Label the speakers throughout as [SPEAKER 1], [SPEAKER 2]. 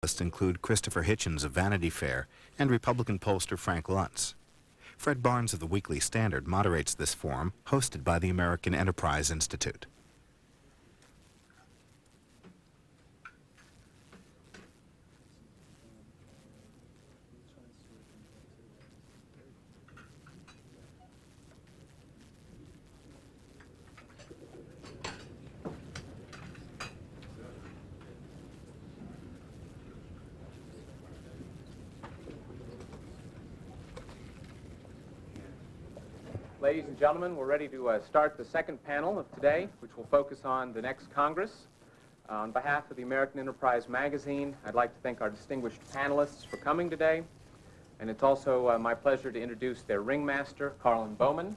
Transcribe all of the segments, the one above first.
[SPEAKER 1] Panelists include Christopher Hitchens of Vanity Fair and Republican pollster Frank Luntz. Fred Barnes of the Weekly Standard moderates this forum, hosted by the American Enterprise Institute.
[SPEAKER 2] Ladies and gentlemen, we're ready to start the second panel of today, which will focus on the next Congress. On behalf of the American Enterprise magazine, I'd like to thank our distinguished panelists for coming today. And it's also my pleasure to introduce their ringmaster, Carlin Bowman.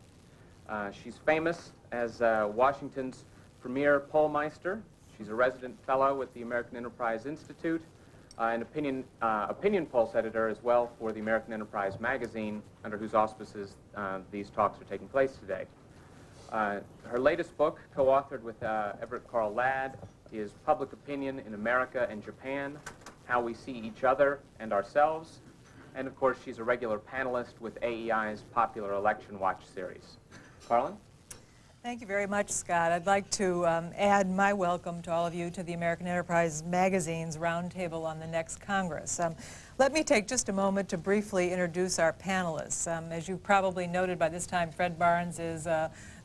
[SPEAKER 2] She's famous as Washington's premier pollmeister. She's a resident fellow with the American Enterprise Institute, an opinion pulse editor as well for the American Enterprise magazine, under whose auspices these talks are taking place today. Her latest book, co-authored with Everett Carl Ladd, is Public Opinion in America and Japan, How We See Each Other and Ourselves. And of course, she's a regular panelist with AEI's popular Election Watch series. Carlin?
[SPEAKER 3] Thank you very much, Scott. I'd like to add my welcome to all of you to the American Enterprise Magazine's Roundtable on the next Congress. Let me take just a moment to briefly introduce our panelists. As you probably noted by this time, Fred Barnes is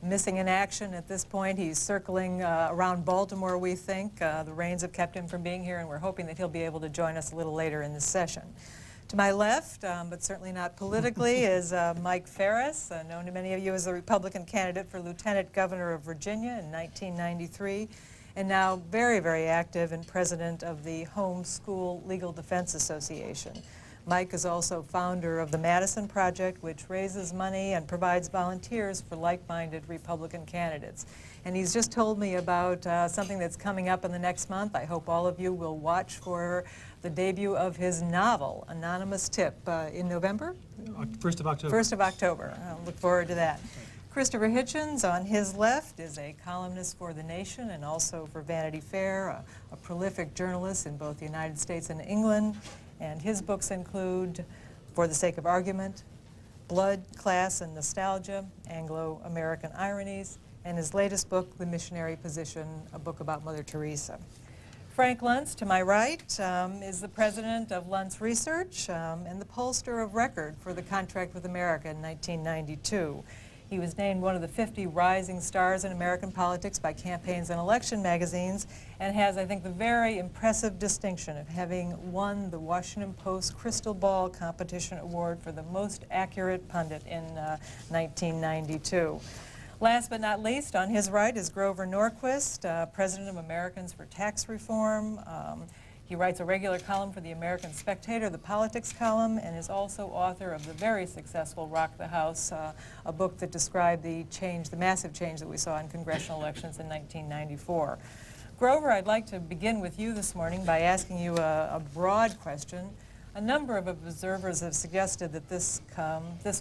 [SPEAKER 3] missing in action at this point. He's circling around Baltimore, we think. The rains have kept him from being here, and we're hoping that he'll be able to join us a little later in this session. To my left, but certainly not politically, is Mike Ferris, known to many of you as the Republican candidate for Lieutenant Governor of Virginia in 1993, and now very, very active and president of the Home School Legal Defense Association. Mike is also founder of the Madison Project, which raises money and provides volunteers for like-minded Republican candidates. And he's just told me about something that's coming up in the next month. I hope all of you will watch for the debut of his novel, Anonymous Tip, in November?
[SPEAKER 4] 1st of October.
[SPEAKER 3] 1st of October. I'll look forward to that. Christopher Hitchens, on his left, is a columnist for The Nation and also for Vanity Fair, a prolific journalist in both the United States and England. And his books include, For the Sake of Argument, Blood, Class, and Nostalgia, Anglo-American Ironies, and his latest book, The Missionary Position, a book about Mother Teresa. Frank Luntz, to my right, is the president of Luntz Research and the pollster of record for the Contract with America in 1992. He was named one of the 50 rising stars in American politics by Campaigns and Election magazines, and has, I think, the very impressive distinction of having won the Washington Post Crystal Ball Competition Award for the most accurate pundit in 1992. Last but not least, on his right is Grover Norquist, president of Americans for Tax Reform. He writes a regular column for the American Spectator, the politics column, and is also author of the very successful Rock the House, a book that described the massive change that we saw in congressional elections in 1994. Grover, I'd like to begin with you this morning by asking you a broad question. A number of observers have suggested that this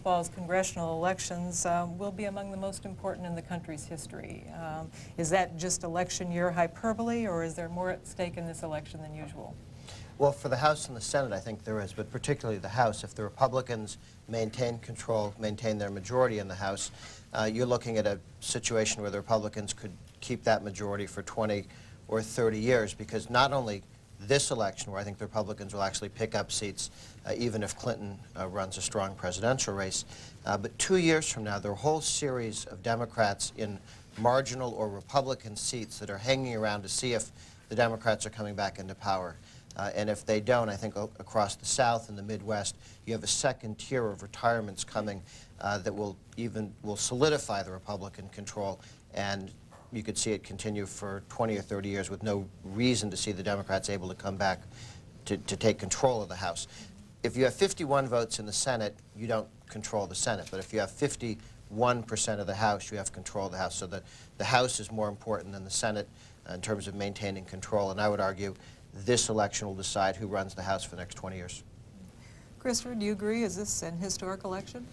[SPEAKER 3] fall's congressional elections will be among the most important in the country's history. Is that just election year hyperbole, or is there more at stake in this election than usual?
[SPEAKER 5] Well, for the House and the Senate, I think there is, but particularly the House. If the Republicans maintain control, maintain their majority in the House, you're looking at a situation where the Republicans could keep that majority for 20 or 30 years, because not only this election, where I think the Republicans will actually pick up seats, even if Clinton runs a strong presidential race. But 2 years from now, there are a whole series of Democrats in marginal or Republican seats that are hanging around to see if the Democrats are coming back into power. And if they don't, I think across the South and the Midwest, you have a second tier of retirements coming that will solidify the Republican control, and you could see it continue for 20 or 30 years with no reason to see the Democrats able to come back to take control of the House. If you have 51 votes in the Senate, you don't control the Senate. But if you have 51% of the House, you have control of the House. So the House is more important than the Senate in terms of maintaining control. And I would argue this election will decide who runs the House for the next 20 years.
[SPEAKER 3] Christopher, do you agree? Is this an historic election?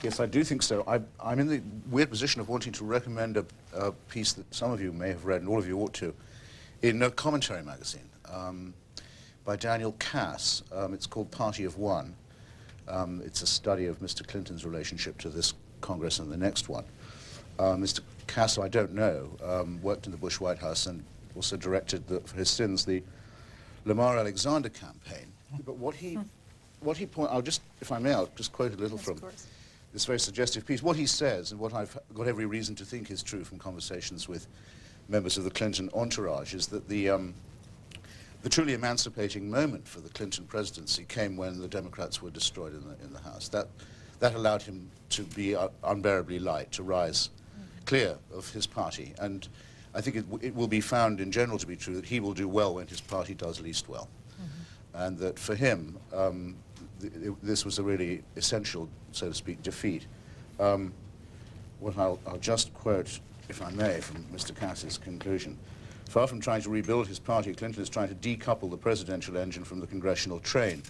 [SPEAKER 4] Yes, I do think so. I'm in the weird position of wanting to recommend a piece that some of you may have read, and all of you ought to, in a commentary magazine. by Daniel Cass. It's called Party of One. It's a study of Mr. Clinton's relationship to this Congress and the next one. Mr. Cass, I don't know, worked in the Bush White House and also directed, for his sins, the Lamar Alexander campaign. But what he I'll just, if I may, I'll just quote a little from this very suggestive piece. What he says, and what I've got every reason to think is true from conversations with members of the Clinton entourage, is that the truly emancipating moment for the Clinton presidency came when the Democrats were destroyed in the House. That allowed him to be unbearably light, to rise clear of his party. And I think it will be found in general to be true that he will do well when his party does least well. And that for him, this was a really essential, so to speak, defeat. What I'll just quote, if I may, from Mr. Cass's conclusion. Far from trying to rebuild his party, Clinton is trying to decouple the presidential engine from the congressional train.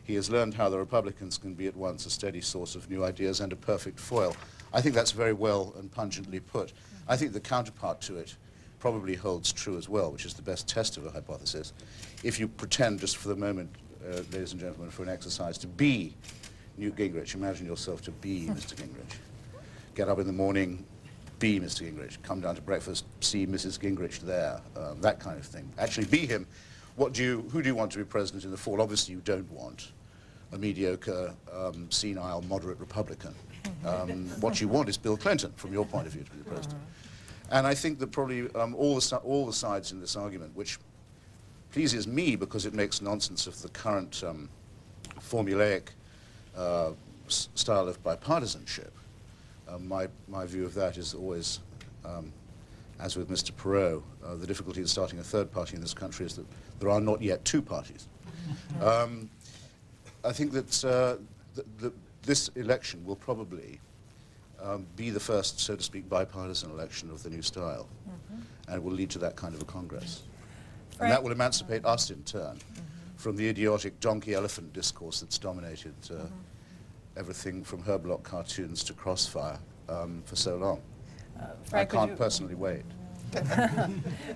[SPEAKER 4] He has learned how the Republicans can be at once a steady source of new ideas and a perfect foil. I think that's very well and pungently put. I think the counterpart to it probably holds true as well, which is the best test of a hypothesis. If you pretend just for the moment, ladies and gentlemen, for an exercise, to be Newt Gingrich, imagine yourself to be Mr. Gingrich. Get up in the morning, be Mr. Gingrich. Come down to breakfast, see Mrs. Gingrich there, that kind of thing. Actually be him. Who do you want to be president in the fall? Obviously you don't want a mediocre, senile, moderate Republican. What you want is Bill Clinton, from your point of view, to be the president. And I think that probably all the sides in this argument, which pleases me because it makes nonsense of the current formulaic style of bipartisanship. My view of that is always, as with Mr. Perot, the difficulty in starting a third party in this country is that there are not yet two parties. I think that this election will probably be the first, so to speak, bipartisan election of the new style, and it will lead to that kind of a Congress. And that will emancipate us, in turn, from the idiotic donkey-elephant discourse that's dominated everything from Herb Block cartoons to Crossfire for so long. I can't personally wait.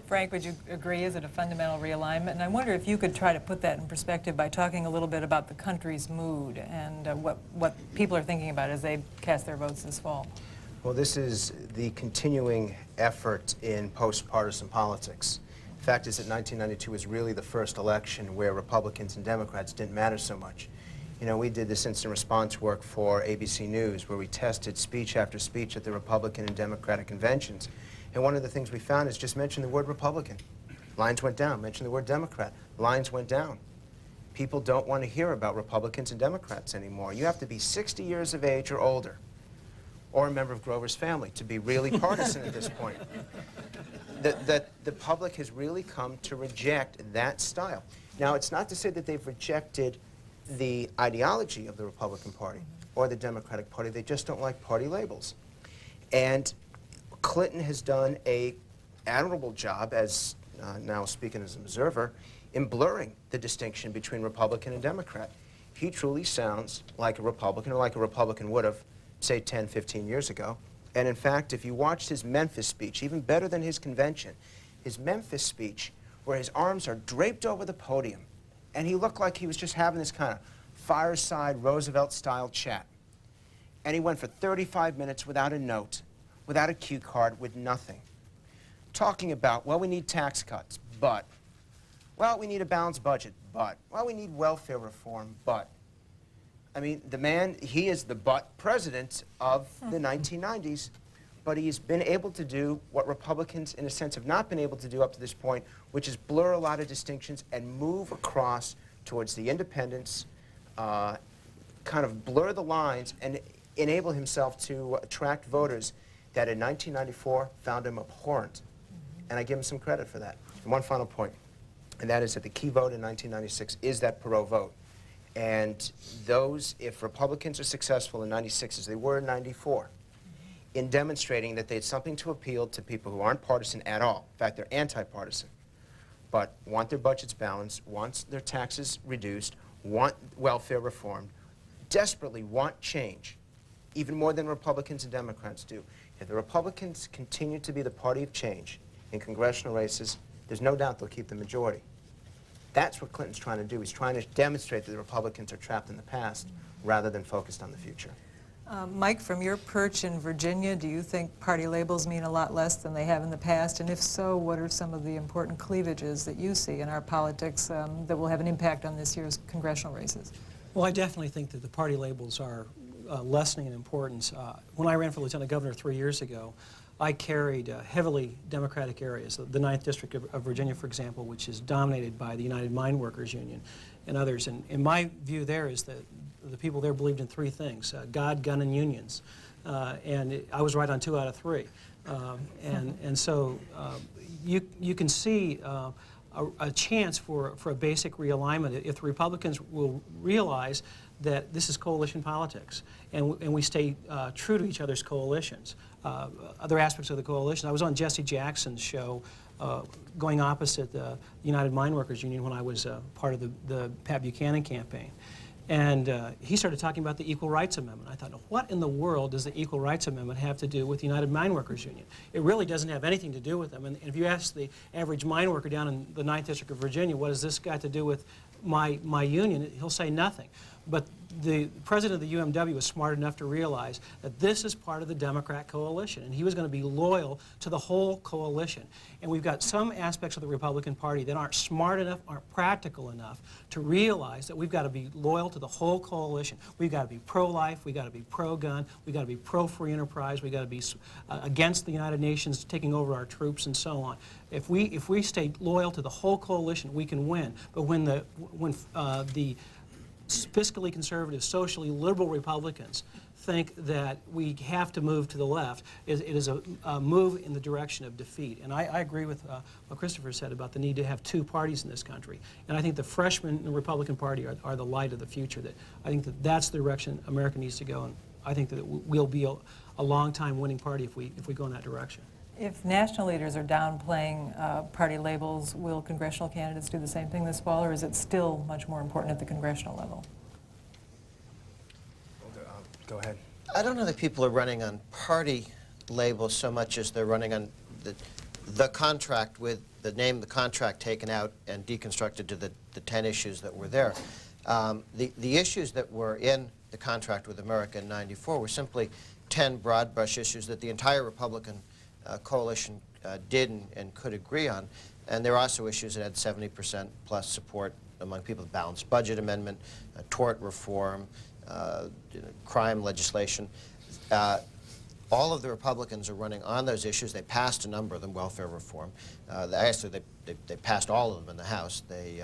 [SPEAKER 3] Frank, would you agree? Is it a fundamental realignment? And I wonder if you could try to put that in perspective by talking a little bit about the country's mood and what people are thinking about as they cast their votes this fall.
[SPEAKER 6] Well, this is the continuing effort in post-partisan politics. The fact is that 1992 was really the first election where Republicans and Democrats didn't matter so much. You know, we did this instant response work for ABC News where we tested speech after speech at the Republican and Democratic conventions. And one of the things we found is just mention the word Republican. Lines went down. Mention the word Democrat. Lines went down. People don't want to hear about Republicans and Democrats anymore. You have to be 60 years of age or older, or a member of Grover's family, to be really partisan at this point. The public has really come to reject that style. Now, it's not to say that they've rejected the ideology of the Republican Party or the Democratic Party. They just don't like party labels. And Clinton has done an admirable job, as now speaking as an observer, in blurring the distinction between Republican and Democrat. He truly sounds like a Republican, or like a Republican would have, say, 10, 15 years ago. And in fact, if you watched his Memphis speech, even better than his convention, his Memphis speech, where his arms are draped over the podium, and he looked like he was just having this kind of fireside Roosevelt-style chat. And he went for 35 minutes without a note, without a cue card, with nothing. Talking about, well, we need tax cuts, but. Well, we need a balanced budget, but. Well, we need welfare reform, but. I mean, the man, he is the but president of the 1990s, but he's been able to do what Republicans, in a sense, have not been able to do up to this point, which is blur a lot of distinctions and move across towards the independents, kind of blur the lines and enable himself to attract voters that in 1994 found him abhorrent. And I give him some credit for that. And one final point, and that is that the key vote in 1996 is that Perot vote. And those, if Republicans are successful in 96 as they were in 94, in demonstrating that they had something to appeal to people who aren't partisan at all, in fact, they're anti-partisan, but want their budgets balanced, want their taxes reduced, want welfare reformed, desperately want change, even more than Republicans and Democrats do. If the Republicans continue to be the party of change in congressional races, there's no doubt they'll keep the majority. That's what Clinton's trying to do. He's trying to demonstrate that the Republicans are trapped in the past rather than focused on the future.
[SPEAKER 3] Mike, from your perch in Virginia, do you think party labels mean a lot less than they have in the past? And if so, what are some of the important cleavages that you see in our politics that will have an impact on this year's congressional races?
[SPEAKER 7] Well, I definitely think that the party labels are lessening in importance. When I ran for lieutenant governor 3 years ago, I carried heavily Democratic areas, the 9th District of Virginia, for example, which is dominated by the United Mine Workers Union and others. And my view there is that the people there believed in three things: God, gun, and unions. I was right on 2 out of 3. So you can see a chance for a basic realignment if the Republicans will realize that this is coalition politics, and we stay true to each other's coalitions. Other aspects of the coalition. I was on Jesse Jackson's show going opposite the United Mine Workers Union when I was part of the Pat Buchanan campaign. And he started talking about the Equal Rights Amendment. I thought, what in the world does the Equal Rights Amendment have to do with the United Mine Workers Union? It really doesn't have anything to do with them. And if you ask the average mine worker down in the 9th District of Virginia, what has this got to do with my union, he'll say nothing. But the president of the UMW was smart enough to realize that this is part of the Democrat coalition, and he was going to be loyal to the whole coalition. And we've got some aspects of the Republican Party that aren't smart enough, aren't practical enough to realize that we've got to be loyal to the whole coalition. We've got to be pro-life, we've got to be pro-gun, we've got to be pro-free enterprise, we've got to be against the United Nations taking over our troops and so on. If we stay loyal to the whole coalition, we can win. But when the fiscally conservative, socially liberal Republicans think that we have to move to the left, it is a move in the direction of defeat. And I agree with what Christopher said about the need to have two parties in this country. And I think the freshmen in the Republican Party are the light of the future. That I think that that's the direction America needs to go, and I think that we'll be a long-time winning party if we go in that direction.
[SPEAKER 3] If national leaders are downplaying party labels, will congressional candidates do the same thing this fall, or is it still much more important at the congressional level?
[SPEAKER 6] Go ahead.
[SPEAKER 5] I don't know that people are running on party labels so much as they're running on the contract, with the name of the contract taken out and deconstructed to the 10 issues that were there. The issues that were in the contract with America in '94 were simply 10 broad brush issues that the entire Republican coalition did and could agree on. And there are also issues that had 70% plus support among people: the balanced budget amendment, tort reform, crime legislation. All of the Republicans are running on those issues. They passed a number of them, welfare reform. Actually, they passed all of them in the House. They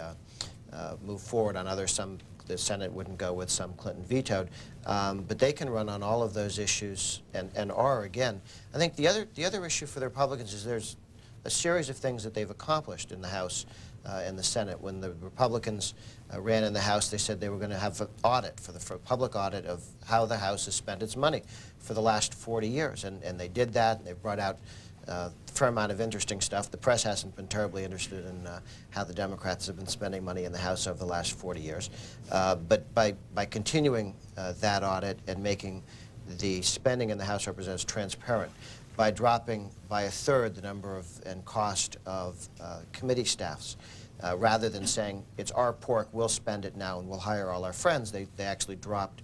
[SPEAKER 5] moved forward on others. Some the Senate wouldn't go with, some Clinton vetoed. But they can run on all of those issues and are, again. I think the other issue for the Republicans is there's a series of things that they've accomplished in the House and the Senate. When the Republicans ran in the House, they said they were going to have an audit, for a public audit of how the House has spent its money for the last 40 years. And they did that, and they brought out a fair amount of interesting stuff. The press hasn't been terribly interested in how the Democrats have been spending money in the House over the last 40 years. But by continuing that audit and making the spending in the House of Representatives transparent, by dropping by 1/3 the number of and cost of committee staffs, rather than saying it's our pork, we'll spend it now and we'll hire all our friends, they actually dropped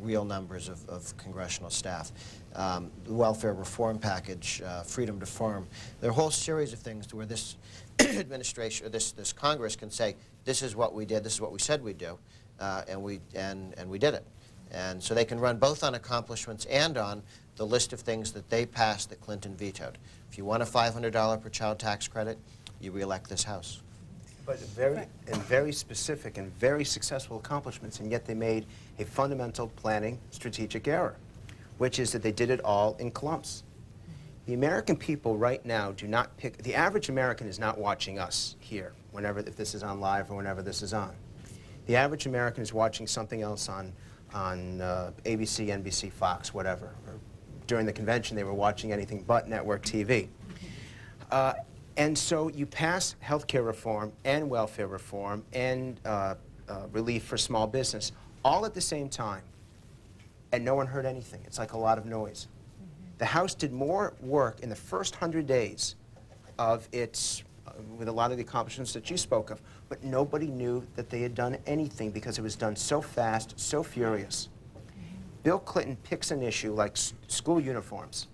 [SPEAKER 5] real numbers of congressional staff. The welfare reform package, freedom to farm. There are a whole series of things to where this administration, or this Congress, can say, this is what we did, this is what we said we'd do, and we did it. And so they can run both on accomplishments and on the list of things that they passed that Clinton vetoed. If you want a $500 per child tax credit, you re-elect this House.
[SPEAKER 6] But very specific and very successful accomplishments, and yet they made a fundamental planning strategic error, which is that they did it all in clumps. The American people right now do not pick, the average American is not watching us here, if this is on live or whenever this is on. The average American is watching something else on ABC, NBC, Fox, whatever. Or during the convention, they were watching anything but network TV. And so you pass health care reform and welfare reform and relief for small business all at the same time, and no one heard anything. It's like a lot of noise. The House did more work in the first 100 days of its with a lot of the accomplishments that you spoke of. But nobody knew that they had done anything because it was done so fast, so furious. Bill Clinton picks an issue like school uniforms,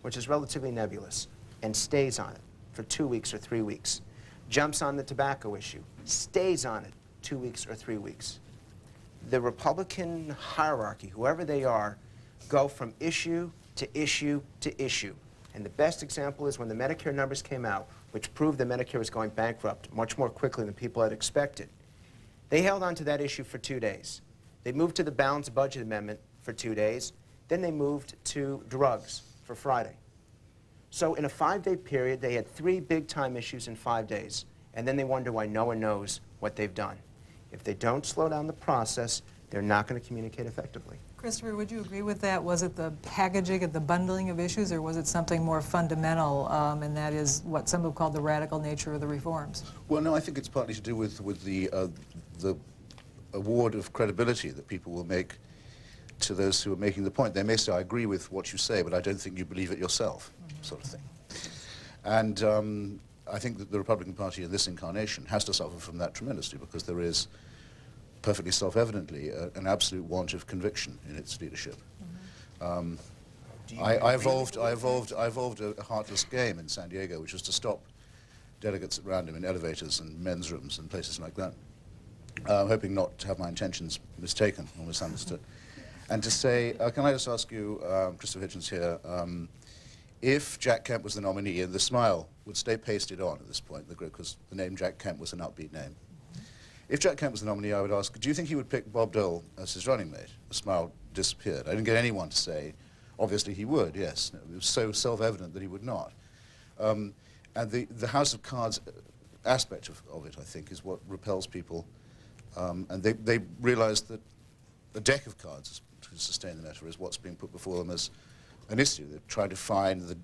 [SPEAKER 6] which is relatively nebulous, and stays on it for 2 weeks or 3 weeks. Jumps on the tobacco issue, stays on it 2 weeks or 3 weeks. The Republican hierarchy, whoever they are, go from issue to issue to issue. And the best example is when the Medicare numbers came out, which proved that Medicare was going bankrupt much more quickly than people had expected. They held on to that issue for 2 days. They moved to the balanced budget amendment for 2 days. Then they moved to drugs for Friday. So in a 5-day period, they had 3 big-time issues in 5 days. And then they wonder why no one knows what they've done. If they don't slow down the process, they're not going to communicate effectively.
[SPEAKER 3] Christopher, would you agree with that? Was it the packaging and the bundling of issues, or was it something more fundamental, and that is what some have called the radical nature of the reforms?
[SPEAKER 4] Well, no, I think it's partly to do with the award of credibility that people will make to those who are making the point. They may say, I agree with what you say, but I don't think you believe it yourself, sort of thing. And I think that the Republican Party in this incarnation has to suffer from that tremendously, because there is perfectly self-evidently an absolute want of conviction in its leadership. I evolved a heartless game in San Diego, which was to stop delegates at random in elevators and men's rooms and places like that, hoping not to have my intentions mistaken or misunderstood. And to say, can I just ask you, Christopher Hitchens here, if Jack Kemp was the nominee, and the smile would stay pasted on at this point, because the name Jack Kemp was an upbeat name. If Jack Kemp was the nominee, I would ask, do you think he would pick Bob Dole as his running mate? The smile disappeared. I didn't get anyone to say, obviously he would, yes. No, it was so self-evident that he would not. And the House of Cards aspect of it, I think, is what repels people. And they realize that a deck of cards, to sustain the metaphor, is what's being put before them as an issue. They're trying to find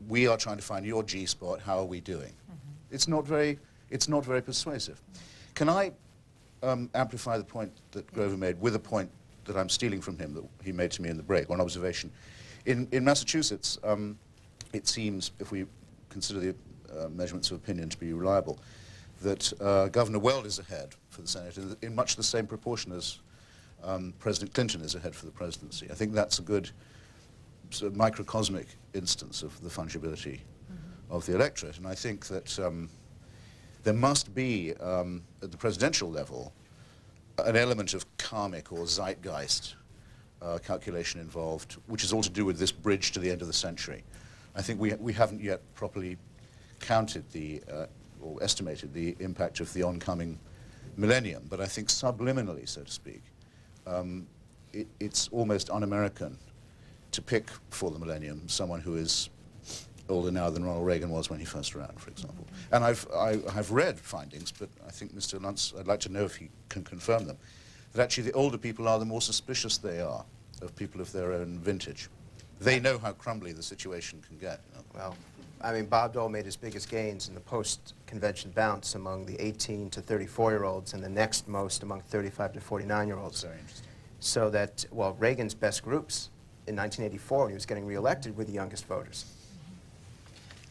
[SPEAKER 4] we are trying to find your G-spot. How are we doing? It's not very persuasive. Can I amplify the point that Grover made with a point that I'm stealing from him that he made to me in the break, or an observation? In Massachusetts, it seems, if we consider the measurements of opinion to be reliable, that Governor Weld is ahead for the Senate in much the same proportion as President Clinton is ahead for the presidency. I think that's a good sort of microcosmic instance of the fungibility of the electorate, and I think that there must be, at the presidential level, an element of karmic or zeitgeist calculation involved, which is all to do with this bridge to the end of the century. I think we haven't yet properly counted or estimated the impact of the oncoming millennium, but I think subliminally, so to speak, it's almost un-American to pick for the millennium someone who is older now than Ronald Reagan was when he first ran, for example. And I've read findings, but I think Mr. Luntz, I'd like to know if he can confirm them, that actually the older people are, the more suspicious they are of people of their own vintage. They know how crumbly the situation can get. You know?
[SPEAKER 6] Well, I mean, Bob Dole made his biggest gains in the post-convention bounce among the 18 to 34-year-olds, and the next most among 35 to 49-year-olds.
[SPEAKER 4] Very interesting.
[SPEAKER 6] So that, well, Reagan's best groups in 1984, when he was getting reelected, were the youngest voters.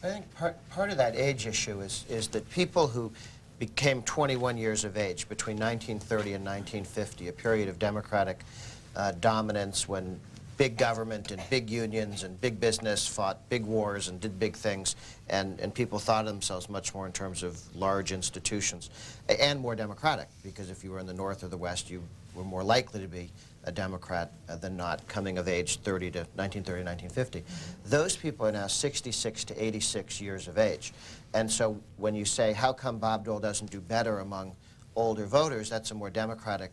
[SPEAKER 5] I think part of that age issue is that people who became 21 years of age between 1930 and 1950, a period of democratic dominance when big government and big unions and big business fought big wars and did big things, and people thought of themselves much more in terms of large institutions, and more democratic, because if you were in the North or the West, you were more likely to be a Democrat than not, coming of age 1930 to 1950. Those people are now 66 to 86 years of age. And so when you say, how come Bob Dole doesn't do better among older voters, that's a more democratic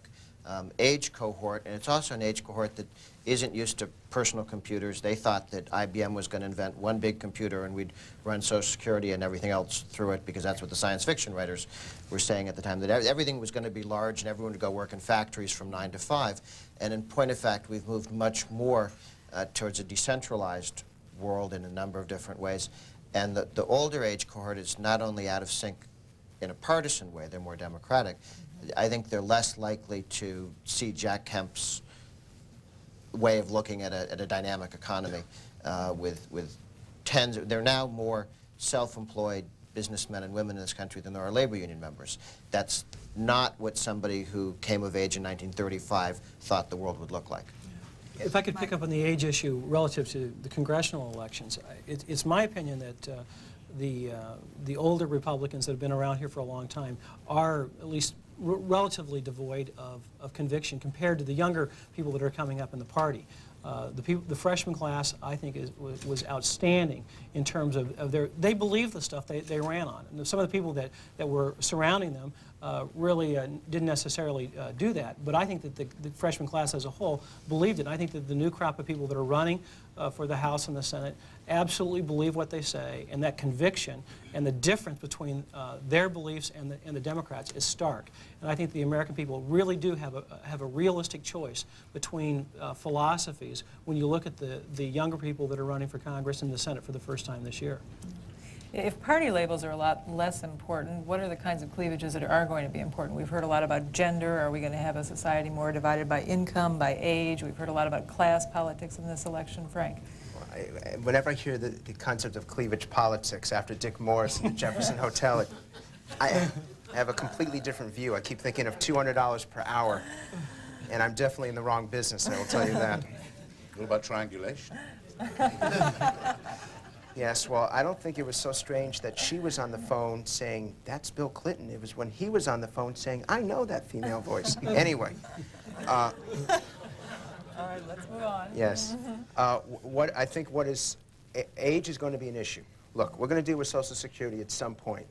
[SPEAKER 5] age cohort, and it's also an age cohort that isn't used to personal computers. They thought that IBM was going to invent one big computer and we'd run Social Security and everything else through it, because that's what the science fiction writers were saying at the time, that everything was going to be large and everyone would go work in factories from 9 to 5. And in point of fact, we've moved much more towards a decentralized world in a number of different ways. And the older age cohort is not only out of sync in a partisan way, they're more democratic. I think they're less likely to see Jack Kemp's way of looking at a dynamic economy with tens. They're now more self-employed businessmen and women in this country than there are labor union members. That's not what somebody who came of age in 1935 thought the world would look like.
[SPEAKER 7] If I could pick up on the age issue relative to the congressional elections, it's my opinion that the older Republicans that have been around here for a long time are at least relatively devoid of conviction compared to the younger people that are coming up in the party. The freshman class, I think, was outstanding in terms of they believed the stuff they ran on. And some of the people that were surrounding them really didn't necessarily do that. But I think that the freshman class as a whole believed it. I think that the new crop of people that are running for the House and the Senate absolutely believe what they say, and that conviction and the difference between their beliefs and the Democrats is stark. And I think the American people really do have a realistic choice between philosophies when you look at the younger people that are running for Congress and the Senate for the first time this year.
[SPEAKER 3] If party labels are a lot less important, what are the kinds of cleavages that are going to be important? We've heard a lot about gender. Are we going to have a society more divided by income, by age? We've heard a lot about class politics in this election. Frank?
[SPEAKER 6] Whenever I hear the concept of cleavage politics after Dick Morris and the Jefferson Hotel, I have a completely different view. I keep thinking of $200 per hour, and I'm definitely in the wrong business, I will tell you that.
[SPEAKER 4] What about triangulation?
[SPEAKER 6] Yes, well, I don't think it was so strange that she was on the phone saying, "That's Bill Clinton." It was when he was on the phone saying, "I know that female voice." Anyway.
[SPEAKER 3] All right, let's move on.
[SPEAKER 6] Yes. Age is going to be an issue. Look, we're going to deal with Social Security at some point.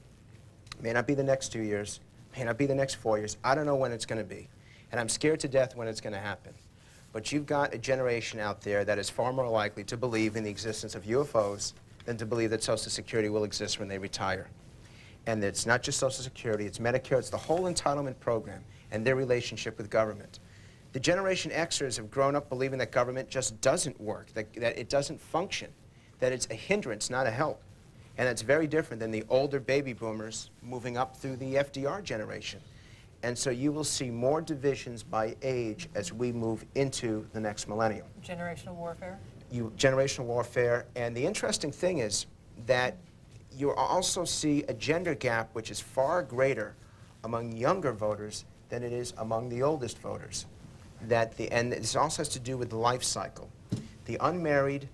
[SPEAKER 6] It may not be the next 2 years, may not be the next 4 years. I don't know when it's going to be. And I'm scared to death when it's going to happen. But you've got a generation out there that is far more likely to believe in the existence of UFOs than to believe that Social Security will exist when they retire. And it's not just Social Security, it's Medicare, it's the whole entitlement program and their relationship with government. The Generation Xers have grown up believing that government just doesn't work, that it doesn't function, that it's a hindrance, not a help. And that's very different than the older baby boomers moving up through the FDR generation. And so you will see more divisions by age as we move into the next millennium.
[SPEAKER 3] Generational warfare?
[SPEAKER 6] Generational warfare. And the interesting thing is that you also see a gender gap which is far greater among younger voters than it is among the oldest voters. And this also has to do with the life cycle. The unmarried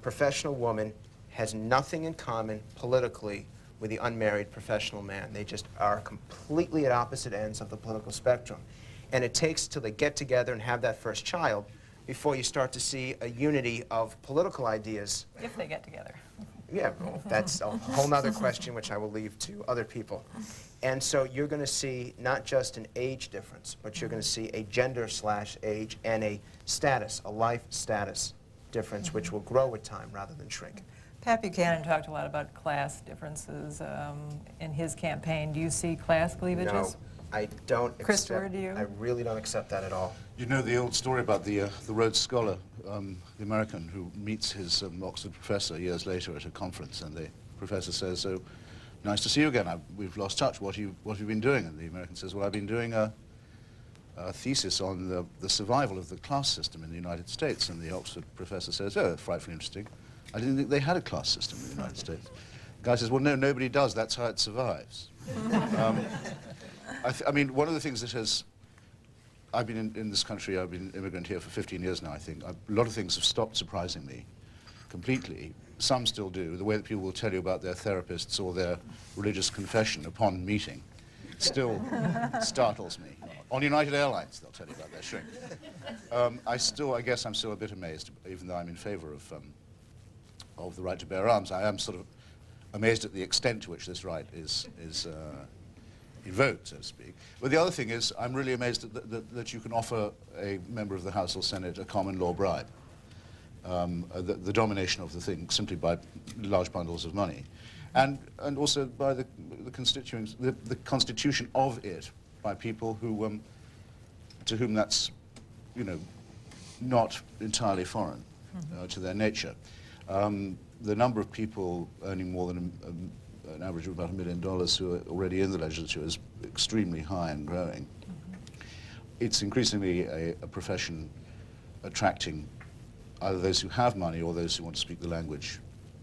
[SPEAKER 6] professional woman has nothing in common politically with the unmarried professional man. They just are completely at opposite ends of the political spectrum. And it takes till they get together and have that first child before you start to see a unity of political ideas.
[SPEAKER 3] If they get together.
[SPEAKER 6] Yeah, well, that's a whole other question which I will leave to other people. And so you're going to see not just an age difference, but you're going to see a gender/age and a status, a life status difference, which will grow with time rather than shrink.
[SPEAKER 3] Pat Buchanan talked a lot about class differences in his campaign. Do you see class cleavages?
[SPEAKER 6] No, I don't
[SPEAKER 3] Christopher,
[SPEAKER 6] accept.
[SPEAKER 3] do you?
[SPEAKER 6] I really don't accept that at all.
[SPEAKER 4] You know the old story about the Rhodes Scholar, the American, who meets his Oxford professor years later at a conference, and the professor says, "So nice to see you again. We've lost touch. What have you been doing?" And the American says, "Well, I've been doing a thesis on the survival of the class system in the United States." And the Oxford professor says, "Oh, frightfully interesting. I didn't think they had a class system in the United States." The guy says, "Well, no, nobody does. That's how it survives." I mean, one of the things that has... I've been in this country, I've been an immigrant here for 15 years now, I think. A lot of things have stopped surprising me completely. Some still do. The way that people will tell you about their therapists or their religious confession upon meeting still startles me. On United Airlines, they'll tell you about their shrink. I guess I'm still a bit amazed, even though I'm in favor of the right to bear arms. I am sort of amazed at the extent to which this right is invoked, so to speak. But the other thing is, I'm really amazed that you can offer a member of the House or Senate a common law bribe, the domination of the thing simply by large bundles of money, and also by the constituents, the constitution of it by people who to whom that's, you know, not entirely foreign to their nature. The number of people earning more than an average of about $1 million who are already in the legislature is extremely high and growing. It's increasingly a profession attracting either those who have money or those who want to speak the language,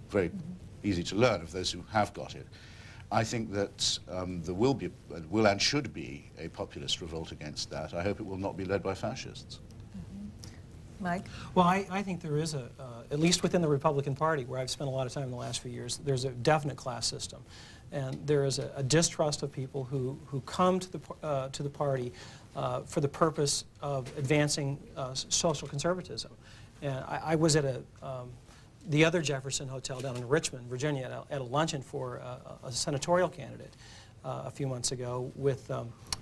[SPEAKER 4] very easy to learn, of those who have got it. I think that there will and should be a populist revolt against that. I hope it will not be led by fascists.
[SPEAKER 3] Mike?
[SPEAKER 7] Well, I think there is at least within the Republican Party, where I've spent a lot of time in the last few years, there's a definite class system. And there is a distrust of people who come to the party for the purpose of advancing social conservatism. And I was at the other Jefferson Hotel down in Richmond, Virginia, at a luncheon for a senatorial candidate a few months ago with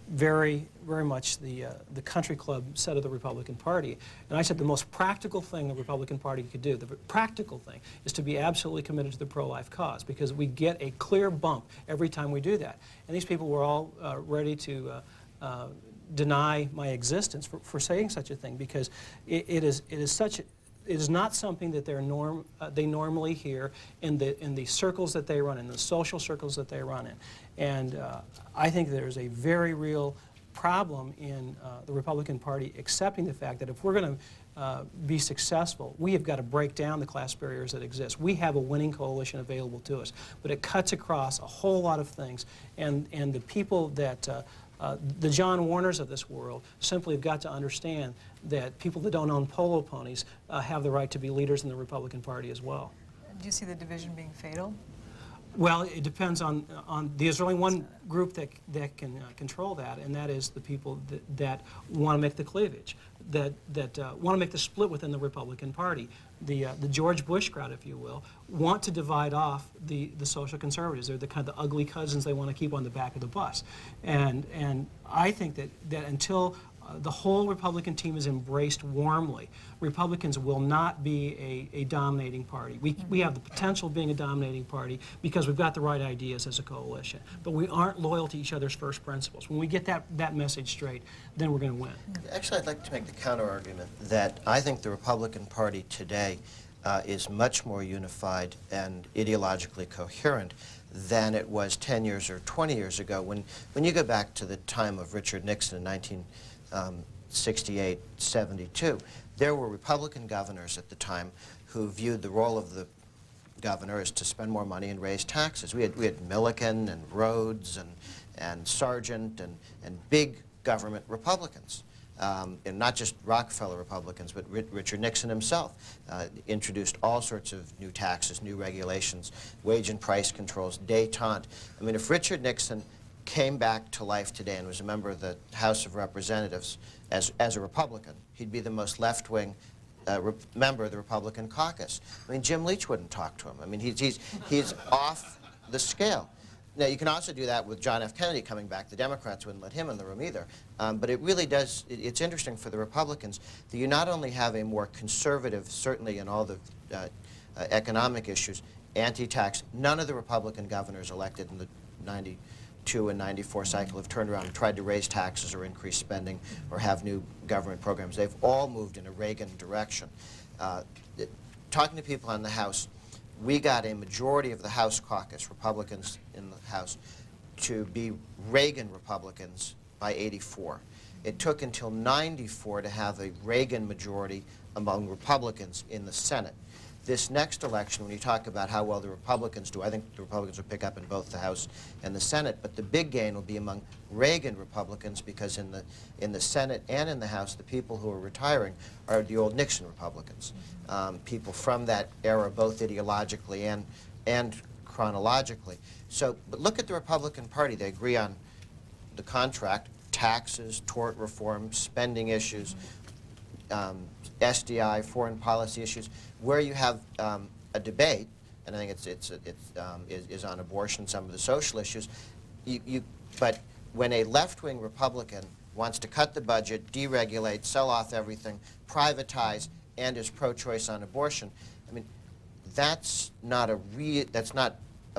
[SPEAKER 7] very much the country club set of the Republican Party. And I said the most practical thing the Republican Party could do, the practical thing, is to be absolutely committed to the pro-life cause, because we get a clear bump every time we do that. And these people were all ready to deny my existence for saying such a thing, because it is not something that they normally hear in the circles that they run in, the social circles that they run in. And I think there's a very real problem in the Republican Party accepting the fact that if we're going to be successful, we have got to break down the class barriers that exist. We have a winning coalition available to us, but it cuts across a whole lot of things. And the people that the John Warners of this world simply have got to understand that people that don't own polo ponies have the right to be leaders in the Republican Party as well.
[SPEAKER 3] Do you see the division being fatal?
[SPEAKER 7] Well, it depends on there's only one group that can control that, and that is the people that want to make the cleavage, that want to make the split within the Republican Party. The George Bush crowd, if you will, want to divide off the social conservatives. They're the kind of the ugly cousins they want to keep on the back of the bus. And I think that until the whole Republican team is embraced warmly, Republicans will not be a dominating party. We have the potential of being a dominating party because we've got the right ideas as a coalition, but we aren't loyal to each other's first principles. When we get that message straight, then we're going to win.
[SPEAKER 5] Actually, I'd like to make the counter-argument that I think the Republican Party today is much more unified and ideologically coherent than it was 10 years or 20 years ago. When you go back to the time of Richard Nixon in 1968, 72, there were Republican governors at the time who viewed the role of the governor as to spend more money and raise taxes. We had Milliken and Rhodes and Sargent and big government Republicans. And not just Rockefeller Republicans, but Richard Nixon himself introduced all sorts of new taxes, new regulations, wage and price controls, détente. I mean, if Richard Nixon came back to life today and was a member of the House of Representatives as a Republican, he'd be the most left-wing member of the Republican caucus. I mean, Jim Leach wouldn't talk to him. I mean, he's off the scale. Now, you can also do that with John F. Kennedy coming back. The Democrats wouldn't let him in the room either. But it really does, it's interesting for the Republicans that you not only have a more conservative, certainly in all the economic issues, anti-tax. None of the Republican governors elected in the 92 and 94 cycle have turned around and tried to raise taxes or increase spending or have new government programs. They've all moved in a Reagan direction. Talking to people in the House, we got a majority of the House caucus, Republicans in the House, to be Reagan Republicans by 84. It took until 94 to have a Reagan majority among Republicans in the Senate. This next election, when you talk about how well the Republicans do, I think the Republicans will pick up in both the House and the Senate, but the big gain will be among Reagan Republicans, because in the Senate and in the House, the people who are retiring are the old Nixon Republicans, people from that era, both ideologically and chronologically. So, but look at the Republican Party. They agree on the contract, taxes, tort reform, spending issues, SDI, foreign policy issues. Where you have a debate, and I think is on abortion, some of the social issues, but when a left-wing Republican wants to cut the budget, deregulate, sell off everything, privatize, and is pro-choice on abortion, I mean, that's not a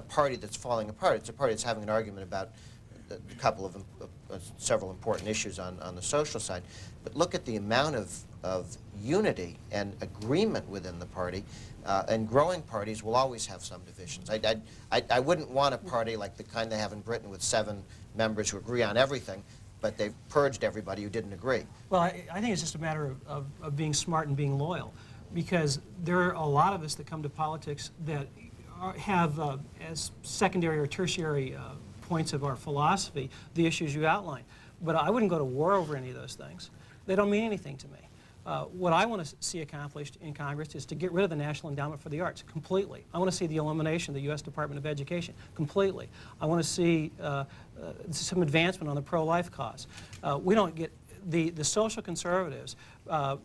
[SPEAKER 5] party that's falling apart. It's a party that's having an argument about a couple of several important issues on the social side. But look at the amount of unity and agreement within the party, and growing parties will always have some divisions. I wouldn't want a party like the kind they have in Britain with 7 members who agree on everything, but they've purged everybody who didn't agree.
[SPEAKER 7] Well, I think it's just a matter of being smart and being loyal, because there are a lot of us that come to politics that have as secondary or tertiary points of our philosophy the issues you outline. But I wouldn't go to war over any of those things. They don't mean anything to me. What I want to see accomplished in Congress is to get rid of the National Endowment for the Arts completely. I want to see the elimination of the U.S. Department of Education completely. I want to see some advancement on the pro-life cause. We don't get the social conservatives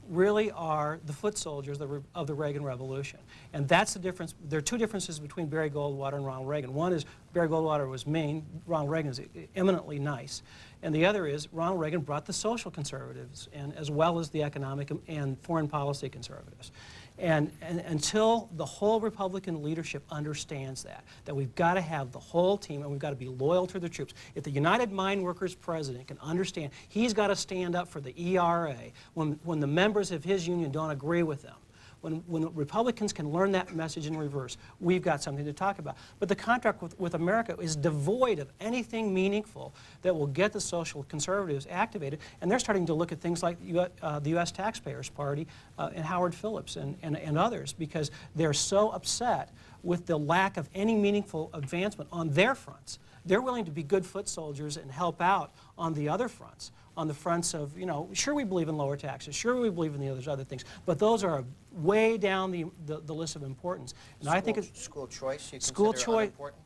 [SPEAKER 7] really are the foot soldiers of the Reagan Revolution. And that's the difference. There are two differences between Barry Goldwater and Ronald Reagan. One is Barry Goldwater was mean, Ronald Reagan is eminently nice. And the other is Ronald Reagan brought the social conservatives in, as well as the economic and foreign policy conservatives. And until the whole Republican leadership understands that we've got to have the whole team and we've got to be loyal to the troops. If the United Mine Workers president can understand, he's got to stand up for the ERA when the members of his union don't agree with them. When Republicans can learn that message in reverse, we've got something to talk about. But the contract with America is devoid of anything meaningful that will get the social conservatives activated, and they're starting to look at things like the U.S. Taxpayers Party and Howard Phillips and others, because they're so upset with the lack of any meaningful advancement on their fronts. They're willing to be good foot soldiers and help out on the other fronts. On the fronts of, you know, sure we believe in lower taxes, sure we believe in the other things, but those are way down the list of importance. And I think it's
[SPEAKER 5] school choice. You
[SPEAKER 7] school
[SPEAKER 5] consider
[SPEAKER 7] choice.
[SPEAKER 5] unimportant?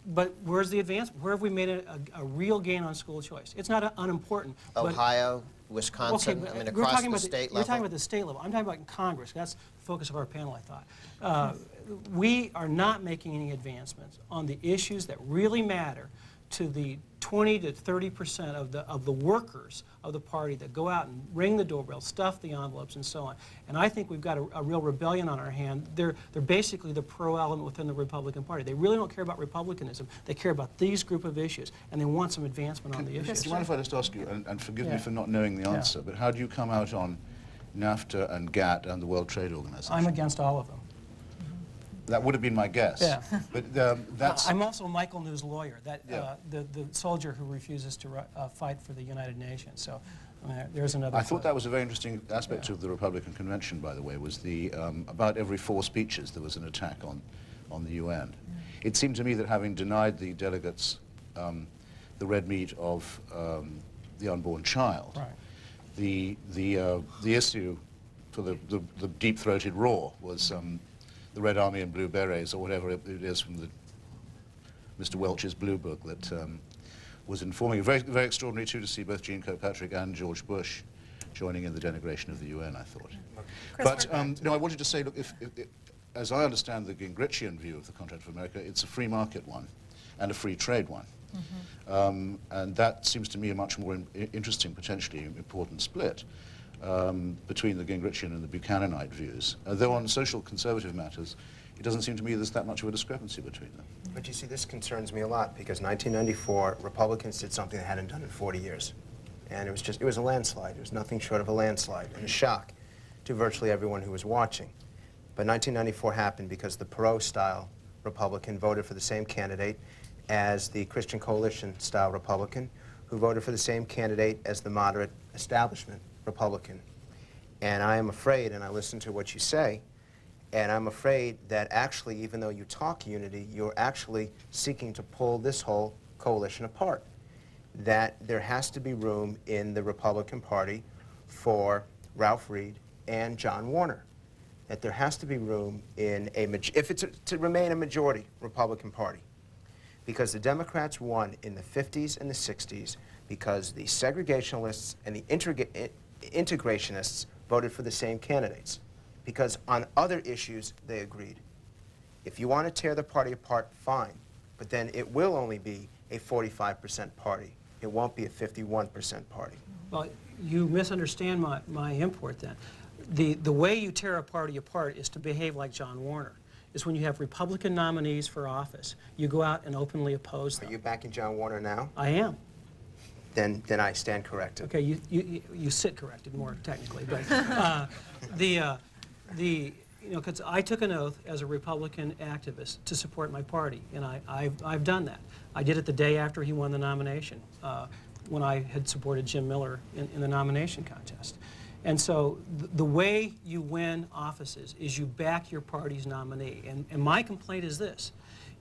[SPEAKER 7] But where's the advancement? Where have we made a real gain on school choice? It's not unimportant.
[SPEAKER 5] Ohio, Wisconsin,
[SPEAKER 7] but
[SPEAKER 5] I mean,
[SPEAKER 7] we're
[SPEAKER 5] across
[SPEAKER 7] talking
[SPEAKER 5] the
[SPEAKER 7] about
[SPEAKER 5] state
[SPEAKER 7] You're
[SPEAKER 5] level.
[SPEAKER 7] talking about the state level. I'm talking about Congress. That's the focus of our panel, I thought. We are not making any advancements on the issues that really matter to the 20 to 30% of the workers of the party that go out and ring the doorbell, stuff the envelopes, and so on. And I think we've got a real rebellion on our hand. They're basically the pro element within the Republican Party. They really don't care about republicanism. They care about these group of issues, and they want some advancement on the issues.
[SPEAKER 4] Do you mind if I just ask you, and forgive me
[SPEAKER 7] Yeah.
[SPEAKER 4] for not knowing the answer, but how do you come out on NAFTA and GATT and the World Trade Organization?
[SPEAKER 7] I'm against all of them.
[SPEAKER 4] That would have been my guess.
[SPEAKER 7] Yeah.
[SPEAKER 4] But that's...
[SPEAKER 7] I'm also Michael New's lawyer,
[SPEAKER 4] Yeah.
[SPEAKER 7] the soldier who refuses to fight for the United Nations. So I mean, there's another.
[SPEAKER 4] I thought that was a very interesting aspect of the Republican convention, by the way, was the about every 4 speeches there was an attack on the UN. It seemed to me that having denied the delegates the red meat of the unborn child,
[SPEAKER 7] Right.
[SPEAKER 4] the issue for the deep-throated roar was the Red Army and Blue Berets, or whatever it is from Mr. Welch's Blue Book that was informing. Very, very extraordinary, too, to see both Jean Kirkpatrick and George Bush joining in the denigration of the UN, I thought. But no, I wanted to say, look, if, as I understand the Gingrichian view of the contract for America, it's a free market one and a free trade one. And that seems to me a much more interesting, potentially important split between the Gingrichian and the Buchananite views. Though on social conservative matters, it doesn't seem to me there's that much of a discrepancy between them.
[SPEAKER 6] But you see, this concerns me a lot, because 1994, Republicans did something they hadn't done in 40 years. And it was a landslide. It was nothing short of a landslide and a shock to virtually everyone who was watching. But 1994 happened because the Perot-style Republican voted for the same candidate as the Christian Coalition-style Republican, who voted for the same candidate as the moderate establishment Republican. And I am afraid, and I listen to what you say, and I'm afraid that actually, even though you talk unity, you're actually seeking to pull this whole coalition apart. That there has to be room in the Republican Party for Ralph Reed and John Warner. That there has to be room in if it's to remain a majority Republican Party. Because the Democrats won in the 50s and the 60s because the segregationalists and the integrationists voted for the same candidates. Because on other issues, they agreed. If you want to tear the party apart, fine. But then it will only be a 45% party. It won't be a 51% party.
[SPEAKER 7] Well, you misunderstand my import then. The way you tear a party apart is to behave like John Warner. Is when you have Republican nominees for office, you go out and openly oppose them.
[SPEAKER 6] Are you backing John Warner now?
[SPEAKER 7] I am.
[SPEAKER 6] Then I stand corrected.
[SPEAKER 7] Okay, you sit corrected more technically, but because I took an oath as a Republican activist to support my party, and I've done that. I did it the day after he won the nomination, when I had supported Jim Miller in the nomination contest. And so the way you win offices is you back your party's nominee. And my complaint is this,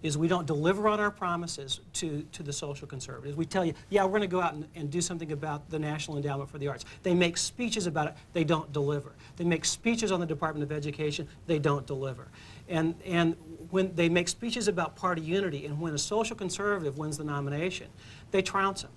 [SPEAKER 7] is we don't deliver on our promises to the social conservatives. We tell you, yeah, we're going to go out and do something about the National Endowment for the Arts. They make speeches about it. They don't deliver. They make speeches on the Department of Education. They don't deliver. And when they make speeches about party unity, and when a social conservative wins the nomination, they trounce him.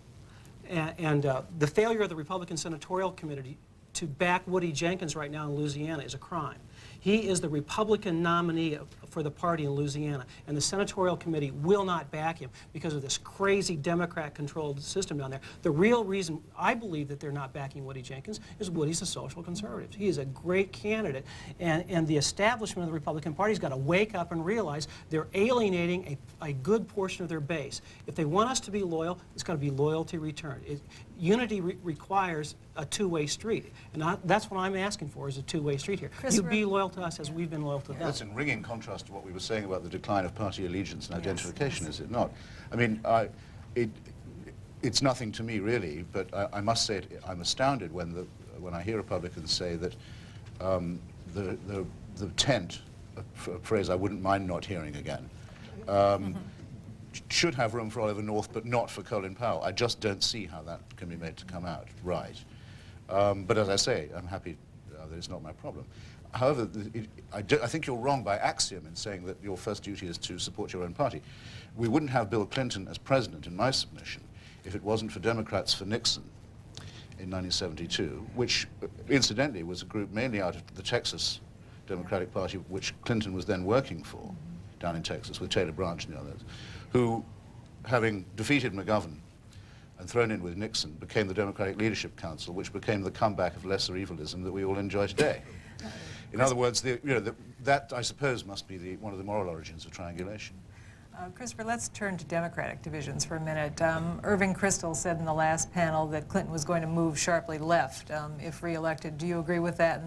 [SPEAKER 7] And the failure of the Republican Senatorial Committee to back Woody Jenkins right now in Louisiana is a crime. He is the Republican nominee for the party in Louisiana, and the Senatorial Committee will not back him because of this crazy Democrat-controlled system down there. The real reason I believe that they're not backing Woody Jenkins is Woody's a social conservative. He is a great candidate, and the establishment of the Republican Party's got to wake up and realize they're alienating a good portion of their base. If they want us to be loyal, it's got to be loyalty returned. Unity requires a two-way street, and that's what I'm asking for, is a two-way street here. You be loyal to us as we've been loyal to them.
[SPEAKER 4] That's in ringing contrast to what we were saying about the decline of party allegiance and identification, is it not? I mean, it's nothing to me really, but I must say I'm astounded when I hear Republicans say that the tent, a phrase I wouldn't mind not hearing again, should have room for Oliver North, but not for Colin Powell. I just don't see how that can be made to come out right. But as I say, I'm happy that it's not my problem. However, I think you're wrong by axiom in saying that your first duty is to support your own party. We wouldn't have Bill Clinton as president, in my submission, if it wasn't for Democrats for Nixon in 1972, which incidentally was a group mainly out of the Texas Democratic Party, which Clinton was then working for down in Texas with Taylor Branch and the others, who, having defeated McGovern and thrown in with Nixon, became the Democratic Leadership Council, which became the comeback of lesser evilism that we all enjoy today. In other words, that, I suppose, must be one of the moral origins of triangulation.
[SPEAKER 3] Christopher, let's turn to Democratic divisions for a minute. Irving Kristol said in the last panel that Clinton was going to move sharply left if reelected. Do you agree with that?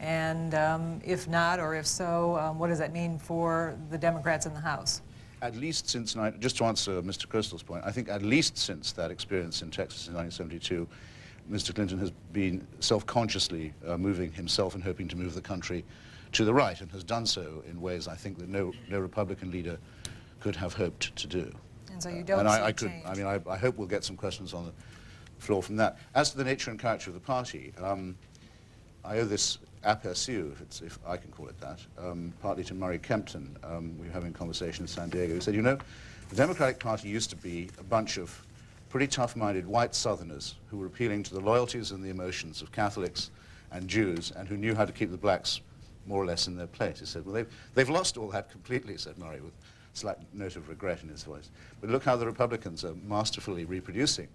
[SPEAKER 3] And if not, or if so, what does that mean for the Democrats in the House?
[SPEAKER 4] At least since, just to answer Mr. Kristol's point, I think at least since that experience in Texas in 1972, Mr. Clinton has been self-consciously moving himself and hoping to move the country to the right, and has done so in ways I think that no Republican leader could have hoped to do.
[SPEAKER 3] And so you don't see change.
[SPEAKER 4] I mean, I hope we'll get some questions on the floor from that. As to the nature and character of the party, I owe this aperçu, if I can call it that, partly to Murray Kempton. We were having a conversation in San Diego. He said, you know, the Democratic Party used to be a bunch of pretty tough-minded white Southerners who were appealing to the loyalties and the emotions of Catholics and Jews, and who knew how to keep the blacks more or less in their place. He said, well, they've lost all that completely, said Murray, with a slight note of regret in his voice. But look how the Republicans are masterfully reproducing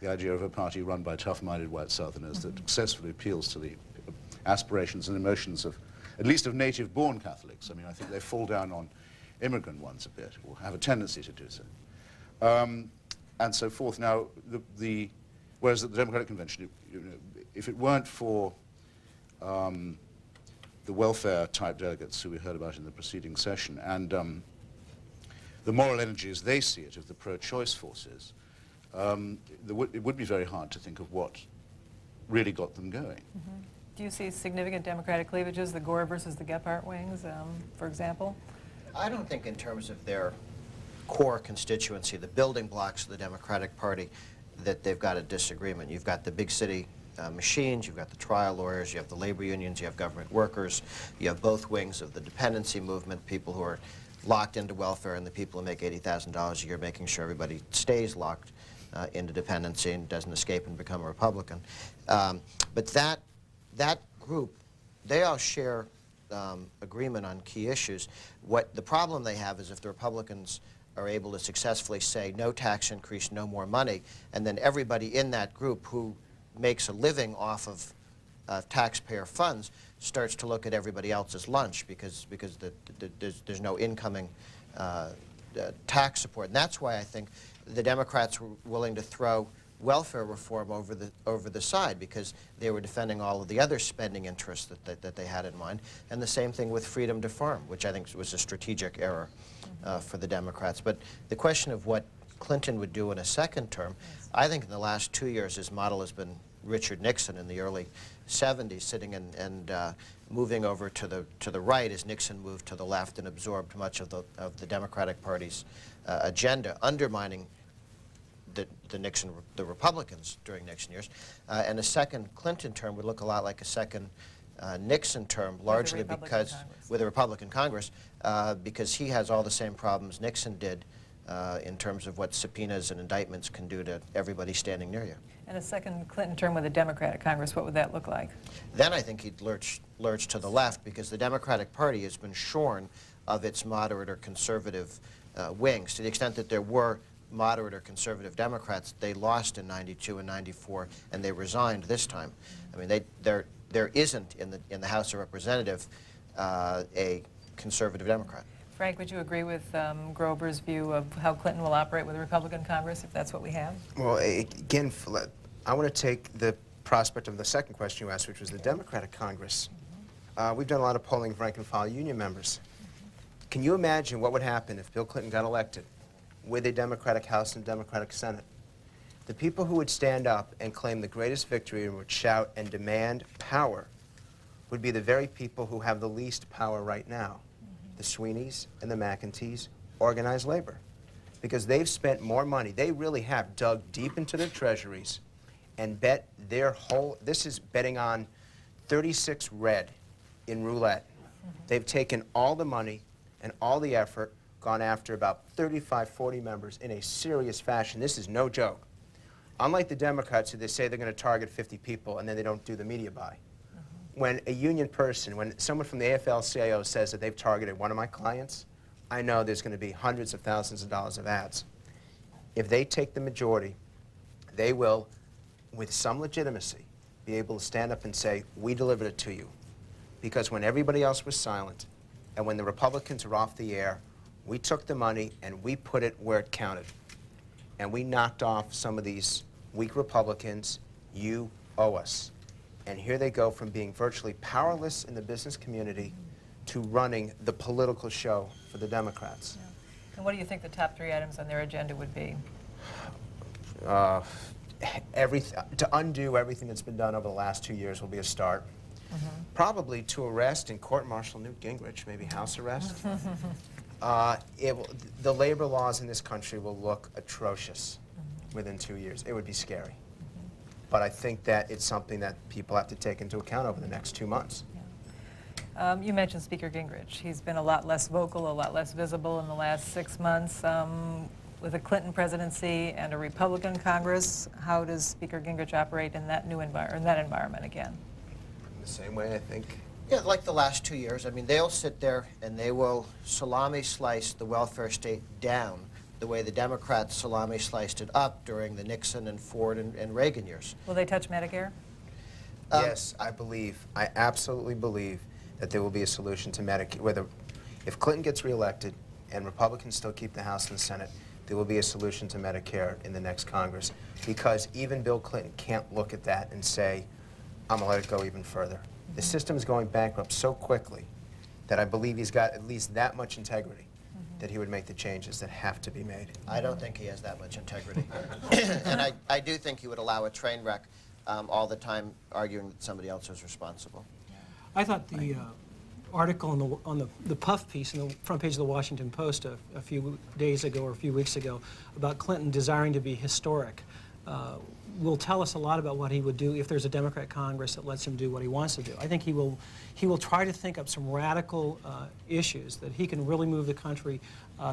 [SPEAKER 4] the idea of a party run by tough-minded white Southerners that successfully appeals to the aspirations and emotions of, at least of native-born Catholics. I mean, I think they fall down on immigrant ones a bit, or have a tendency to do so. And so forth. Now, whereas at the Democratic Convention, if it weren't for the welfare-type delegates who we heard about in the preceding session, and the moral energy as they see it of the pro-choice forces, it would be very hard to think of what really got them going.
[SPEAKER 3] Mm-hmm. Do you see significant Democratic cleavages, the Gore versus the Gephardt wings, for example?
[SPEAKER 5] I don't think in terms of their core constituency, the building blocks of the Democratic Party, that they've got a disagreement. You've got the big city machines, you've got the trial lawyers, you have the labor unions, you have government workers, you have both wings of the dependency movement, people who are locked into welfare, and the people who make $80,000 a year, making sure everybody stays locked into dependency and doesn't escape and become a Republican. But that group, they all share agreement on key issues. What the problem they have is if the Republicans are able to successfully say no tax increase, no more money, and then everybody in that group who makes a living off of taxpayer funds starts to look at everybody else's lunch because there's no incoming tax support. And that's why I think the Democrats were willing to throw welfare reform over the side, because they were defending all of the other spending interests that they had in mind. And the same thing with freedom to farm, which I think was a strategic error for the Democrats. But the question of what Clinton would do in a second term, I think in the last 2 years his model has been Richard Nixon in the early 70s, sitting and moving over to the right as Nixon moved to the left and absorbed much of the Democratic Party's agenda, undermining the Republicans during Nixon years. And a second Clinton term would look a lot like a second Nixon term, largely because, with a Republican Congress, because he has all the same problems Nixon did in terms of what subpoenas and indictments can do to everybody standing near you.
[SPEAKER 3] And a second Clinton term with a Democratic Congress, what would that look like?
[SPEAKER 5] Then I think he'd lurch to the left, because the Democratic Party has been shorn of its moderate or conservative wings. To the extent that there were moderate or conservative Democrats, they lost in '92 and '94, and they resigned this time. I mean, there isn't in the House of Representatives a conservative Democrat.
[SPEAKER 3] Frank, would you agree with Grover's view of how Clinton will operate with a Republican Congress, if that's what we have?
[SPEAKER 6] Well, again, I want to take the prospect of the second question you asked, which was the Democratic Congress. We've done a lot of polling of rank-and-file union members. Can you imagine what would happen if Bill Clinton got elected with a Democratic House and Democratic Senate? The people who would stand up and claim the greatest victory and would shout and demand power would be the very people who have the least power right now. The Sweeneys and the McEntees, organized labor. Because they've spent more money. They really have dug deep into their treasuries and bet their whole, this is betting on 36 red in roulette. They've taken all the money and all the effort, gone after about 35, 40 members in a serious fashion. This is no joke. Unlike the Democrats, who they say they're going to target 50 people and then they don't do the media buy. When a union person, when someone from the AFL-CIO says that they've targeted one of my clients, I know there's going to be hundreds of thousands of dollars of ads. If they take the majority, they will, with some legitimacy, be able to stand up and say, we delivered it to you. Because when everybody else was silent, and when the Republicans were off the air, we took the money and we put it where it counted. And we knocked off some of these weak Republicans. You owe us. And here they go from being virtually powerless in the business community to running the political show for the Democrats.
[SPEAKER 3] Yeah. And what do you think the top 3 items on their agenda would be?
[SPEAKER 6] To undo everything that's been done over the last 2 years will be a start. Probably to arrest and court-martial Newt Gingrich, maybe house arrest. The labor laws in this country will look atrocious within 2 years. It would be scary. But I think that it's something that people have to take into account over the next 2 months.
[SPEAKER 3] Yeah. You mentioned Speaker Gingrich. He's been a lot less vocal, a lot less visible in the last 6 months. With a Clinton presidency and a Republican Congress, how does Speaker Gingrich operate in that new environment again?
[SPEAKER 6] In the same way, I think.
[SPEAKER 5] Yeah, like the last 2 years. I mean, they'll sit there and they will salami slice the welfare state down the way the Democrats salami sliced it up during the Nixon and Ford and Reagan years.
[SPEAKER 3] Will they touch Medicare?
[SPEAKER 6] Yes, I absolutely believe that there will be a solution to Medicare. If Clinton gets reelected and Republicans still keep the House and the Senate, there will be a solution to Medicare in the next Congress. Because even Bill Clinton can't look at that and say, I'm going to let it go even further. The system is going bankrupt so quickly that I believe he's got at least that much integrity that he would make the changes that have to be made.
[SPEAKER 5] I don't think he has that much integrity. And I do think he would allow a train wreck all the time, arguing that somebody else was responsible.
[SPEAKER 7] I thought the article on the puff piece in the front page of the Washington Post a few days ago or a few weeks ago about Clinton desiring to be historic will tell us a lot about what he would do if there's a Democrat Congress that lets him do what he wants to do. I think he will try to think up some radical issues that he can really move the country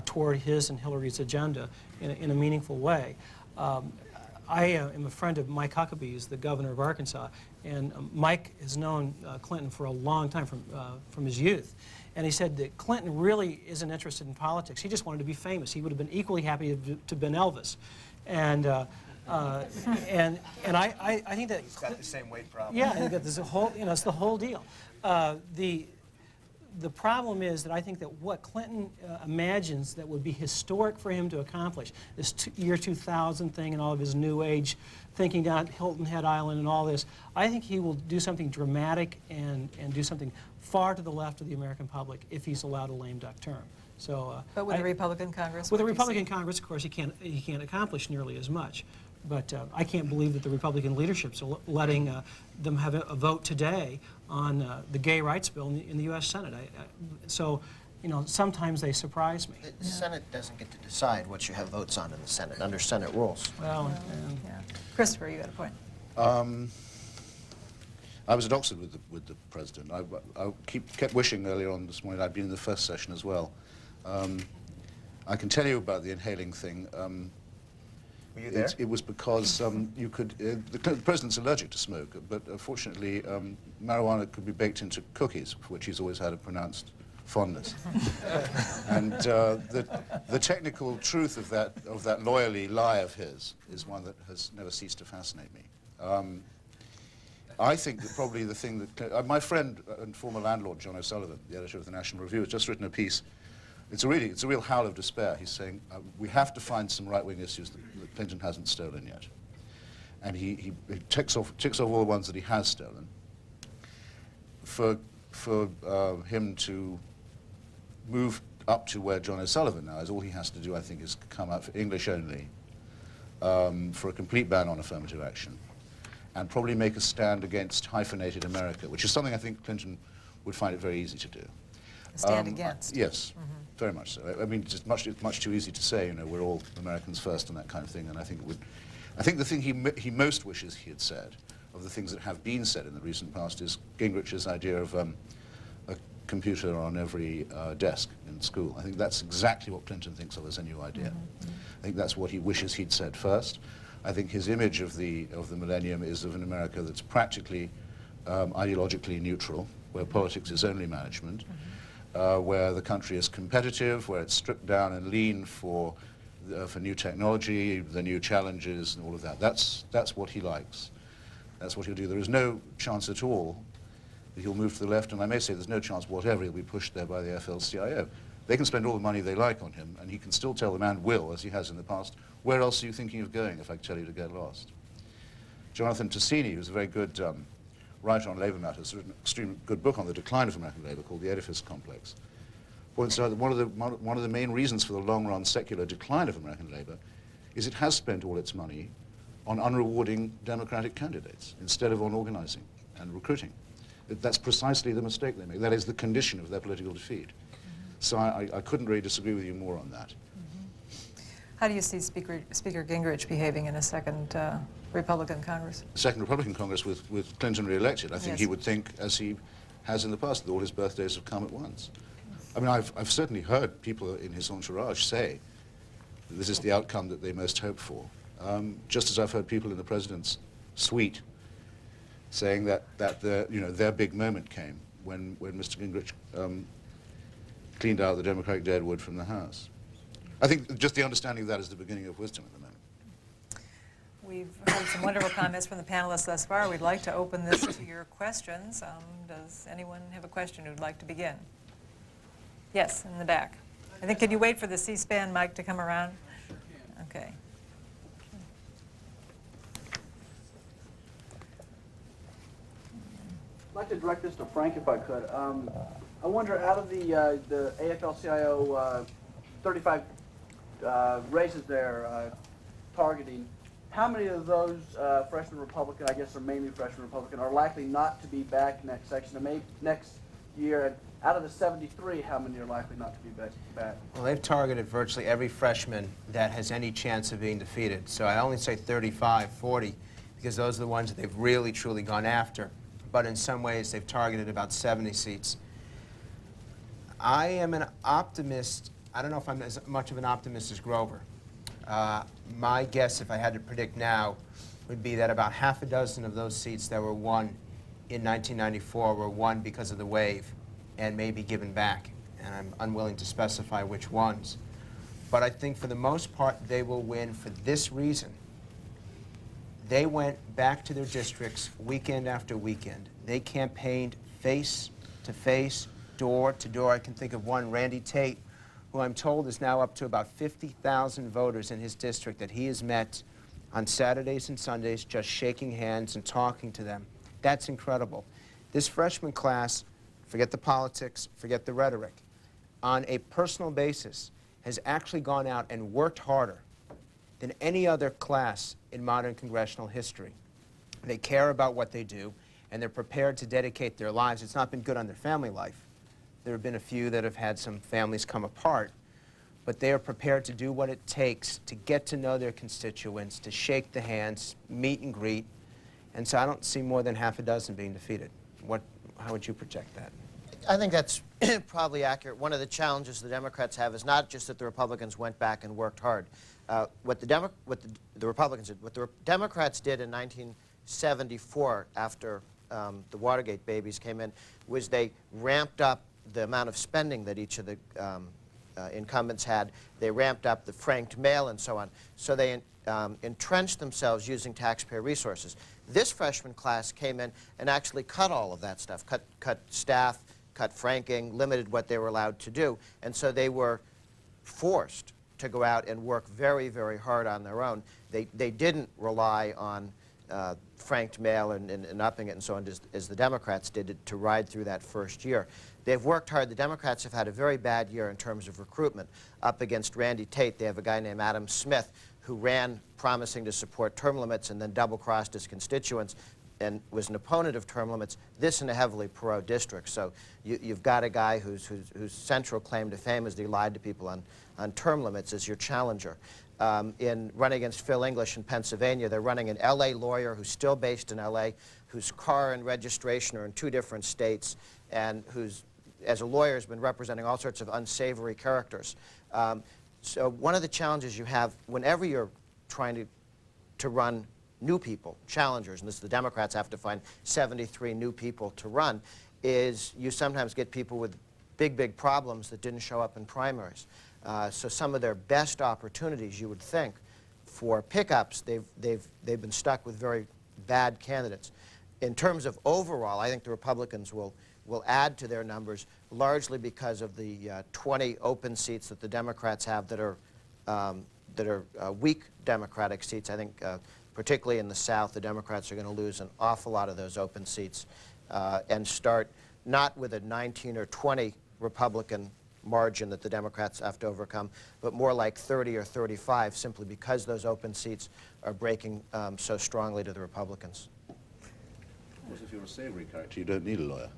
[SPEAKER 7] toward his and Hillary's agenda in a meaningful way. I am a friend of Mike Huckabee, who's the governor of Arkansas, and Mike has known Clinton for a long time from his youth. And he said that Clinton really isn't interested in politics. He just wanted to be famous. He would have been equally happy to have been Elvis. And I think that
[SPEAKER 6] He's got the same weight problem.
[SPEAKER 7] yeah, there's a whole, it's the whole deal. The problem is that I think that what Clinton imagines that would be historic for him to accomplish, this year 2000 thing and all of his new age thinking down at Hilton Head Island and all this, I think he will do something dramatic and do something far to the left of the American public if he's allowed a lame duck term. So,
[SPEAKER 3] But with a Republican Congress?
[SPEAKER 7] with a Republican Congress, of course, he can't accomplish nearly as much. But I can't believe that the Republican leadership's letting them have a vote today on the gay rights bill in the U.S. Senate. So, you know, sometimes they surprise me.
[SPEAKER 5] The Senate doesn't get to decide what you have votes on in the Senate, under Senate rules.
[SPEAKER 7] Well,
[SPEAKER 3] Yeah. Christopher, you got a point.
[SPEAKER 4] I was at Oxford with the president. I kept wishing earlier on this morning I'd been in the first session as well. I can tell you about the inhaling thing.
[SPEAKER 6] Were you there?
[SPEAKER 4] It was because you could. The president's allergic to smoke, but fortunately, marijuana could be baked into cookies, for which he's always had a pronounced fondness. And the technical truth of that lawyerly lie of his is one that has never ceased to fascinate me. I think that probably the thing that my friend and former landlord John O'Sullivan, the editor of the National Review, has just written a piece. It's a real howl of despair. He's saying we have to find some right-wing issues that Clinton hasn't stolen yet, and he ticks off all the ones that he has stolen. For him to move up to where John O'Sullivan now is, all he has to do, I think, is come out for English only, for a complete ban on affirmative action, and probably make a stand against hyphenated America, which is something I think Clinton would find it very easy to do.
[SPEAKER 3] Stand against.
[SPEAKER 4] Yes, very much so. I mean, it's much too easy to say, you know, we're all Americans first and that kind of thing, and I think the thing he most wishes he had said, of the things that have been said in the recent past, is Gingrich's idea of a computer on every desk in school. I think that's exactly what Clinton thinks of as a new idea. I think that's what he wishes he'd said first. I think his image of the millennium is of an America that's practically ideologically neutral, where politics is only management, where the country is competitive, where it's stripped down and lean for new technology, the new challenges, and all of that. That's what he likes. That's what he'll do. There is no chance at all that he'll move to the left, and I may say there's no chance whatever he'll be pushed there by the AFL-CIO. They can spend all the money they like on him, and he can still tell them, and will, as he has in the past, where else are you thinking of going if I tell you to get lost? Jonathan Tassini, who's a very good writer on labour matters, wrote an extremely good book on the decline of American labour called The Edifice Complex, points out that one of the main reasons for the long-run secular decline of American labour is it has spent all its money on unrewarding democratic candidates instead of on organising and recruiting. That's precisely the mistake they make. That is the condition of their political defeat. So I couldn't really disagree with you more on that.
[SPEAKER 3] How do you see Speaker Gingrich behaving in a second Republican Congress?
[SPEAKER 4] The second Republican Congress with Clinton re-elected, I think
[SPEAKER 3] Yes.
[SPEAKER 4] he would think, as he has in the past, that all his birthdays have come at once. I mean, I've certainly heard people in his entourage say that this is the outcome that they most hope for. Just as I've heard people in the president's suite saying that their big moment came when Mr. Gingrich cleaned out the Democratic deadwood from the House. I think just the understanding of that is the beginning of wisdom at the moment.
[SPEAKER 3] We've heard some wonderful comments from the panelists thus far. We'd like to open this to your questions. Does anyone have a question who'd like to begin? Yes, in the back. I think, can you wait for the C-SPAN mic to come around? Okay.
[SPEAKER 8] I'd like to direct this to Frank if I could. I wonder, out of the AFL-CIO 35 races they're targeting, how many of those freshman Republican, I guess are mainly freshman Republican, are likely not to be back next section, and maybe next year? And out of the 73, how many are likely not to be back?
[SPEAKER 6] Well, they've targeted virtually every freshman that has any chance of being defeated. So I only say 35, 40, because those are the ones that they've really, truly gone after. But in some ways, they've targeted about 70 seats. I am an optimist. I don't know if I'm as much of an optimist as Grover. My guess, if I had to predict now, would be that about half a dozen of those seats that were won in 1994 were won because of the wave and may be given back. And I'm unwilling to specify which ones. But I think for the most part, they will win for this reason. They went back to their districts weekend after weekend. They campaigned face to face, door to door. I can think of one, Randy Tate, who I'm told is now up to about 50,000 voters in his district that he has met on Saturdays and Sundays, just shaking hands and talking to them. That's incredible. This freshman class, forget the politics, forget the rhetoric, on a personal basis has actually gone out and worked harder than any other class in modern congressional history. They care about what they do, and they're prepared to dedicate their lives. It's not been good on their family life. There have been a few that have had some families come apart, but they are prepared to do what it takes to get to know their constituents, to shake the hands, meet and greet, and so I don't see more than half a dozen being defeated. How would you project that?
[SPEAKER 5] I think that's probably accurate. One of the challenges the Democrats have is not just that the Republicans went back and worked hard. What the Republicans did, what the Democrats did in 1974 after the Watergate babies came in, was they ramped up the amount of spending that each of the incumbents had. They ramped up the franked mail and so on. So they entrenched themselves using taxpayer resources. This freshman class came in and actually cut all of that stuff, cut staff, cut franking, limited what they were allowed to do. And so they were forced to go out and work very, very hard on their own. They didn't rely on franked mail and upping it and so on as the Democrats did to ride through that first year. They've worked hard. The Democrats have had a very bad year in terms of recruitment. Up against Randy Tate, they have a guy named Adam Smith who ran promising to support term limits and then double-crossed his constituents and was an opponent of term limits, this in a heavily Perot district. So you've got a guy whose central claim to fame is that he lied to people on term limits as your challenger. In running against Phil English in Pennsylvania, they're running an LA lawyer who's still based in LA, whose car and registration are in 2 different states, and who's, as a lawyer, has been representing all sorts of unsavory characters. So one of the challenges you have whenever you're trying to run new people, challengers, and this is the Democrats have to find 73 new people to run, is you sometimes get people with big, big problems that didn't show up in primaries. So some of their best opportunities, you would think, for pickups, they've been stuck with very bad candidates. In terms of overall, I think the Republicans will add to their numbers largely because of the 20 open seats that the Democrats have that are weak Democratic seats. I think particularly in the South, the Democrats are going to lose an awful lot of those open seats and start not with a 19 or 20 Republican margin that the Democrats have to overcome, but more like 30 or 35, simply because those open seats are breaking so strongly to the Republicans.
[SPEAKER 4] Of course, if you're a savory character, you don't need a lawyer.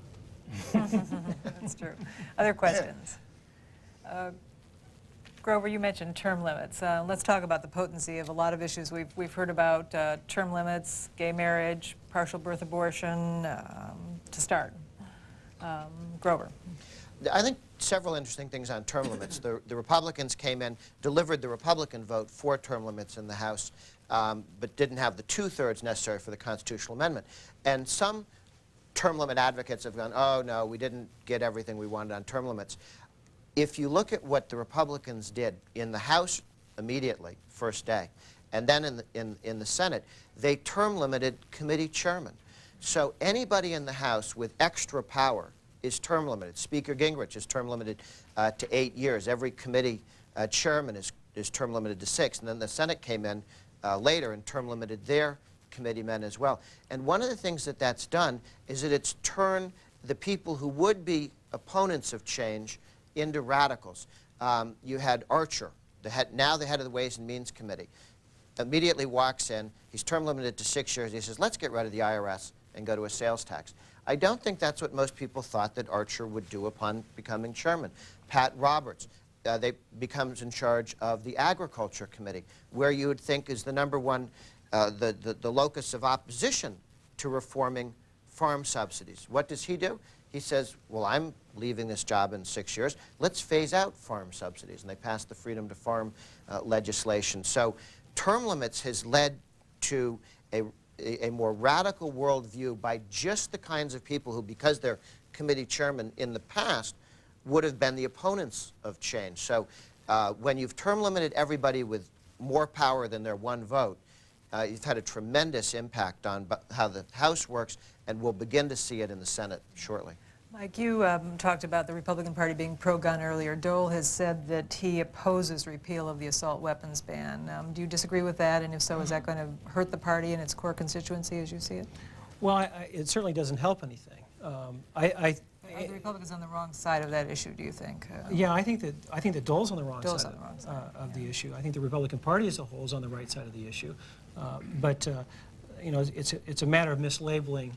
[SPEAKER 3] That's true. Other questions? Grover, you mentioned term limits. Let's talk about the potency of a lot of issues. We've heard about term limits, gay marriage, partial birth abortion, to start. Grover.
[SPEAKER 5] I think several interesting things on term limits. The Republicans came in, delivered the Republican vote for term limits in the House, but didn't have the 2/3 necessary for the constitutional amendment. And some term limit advocates have gone, oh, no, we didn't get everything we wanted on term limits. If you look at what the Republicans did in the House immediately, first day, and then in the Senate, they term limited committee chairmen. So anybody in the House with extra power is term limited. Speaker Gingrich is term limited to 8 years. Every committee chairman is term limited to 6. And then the Senate came in later and term limited their committeemen as well. And one of the things that's done is that it's turned the people who would be opponents of change into radicals. You had Archer, now the head of the Ways and Means Committee, immediately walks in. He's term limited to 6 years. He says, let's get rid of the IRS and go to a sales tax. I don't think that's what most people thought that Archer would do upon becoming chairman. Pat Roberts, becomes in charge of the Agriculture Committee, where you would think is the number one, the locus of opposition to reforming farm subsidies. What does he do? He says, well, I'm leaving this job in 6 years. Let's phase out farm subsidies. And they passed the Freedom to Farm legislation. So term limits has led to a more radical worldview by just the kinds of people who, because they're committee chairmen in the past, would have been the opponents of change. So when you've term limited everybody with more power than their one vote, you've had a tremendous impact on how the House works, and we'll begin to see it in the Senate shortly.
[SPEAKER 3] Mike, you talked about the Republican Party being pro-gun earlier. Dole has said that he opposes repeal of the assault weapons ban. Do you disagree with that? And if so, is that going to hurt the party and its core constituency as you see it?
[SPEAKER 7] Well, it certainly doesn't help anything.
[SPEAKER 3] Are the Republicans on the wrong side of that issue, do you think?
[SPEAKER 7] Yeah, I think that Dole's on the wrong
[SPEAKER 3] Dole's
[SPEAKER 7] side,
[SPEAKER 3] on the wrong side,
[SPEAKER 7] of the issue. I think the Republican Party as a whole is on the right side of the issue. But you know, it's a matter of mislabeling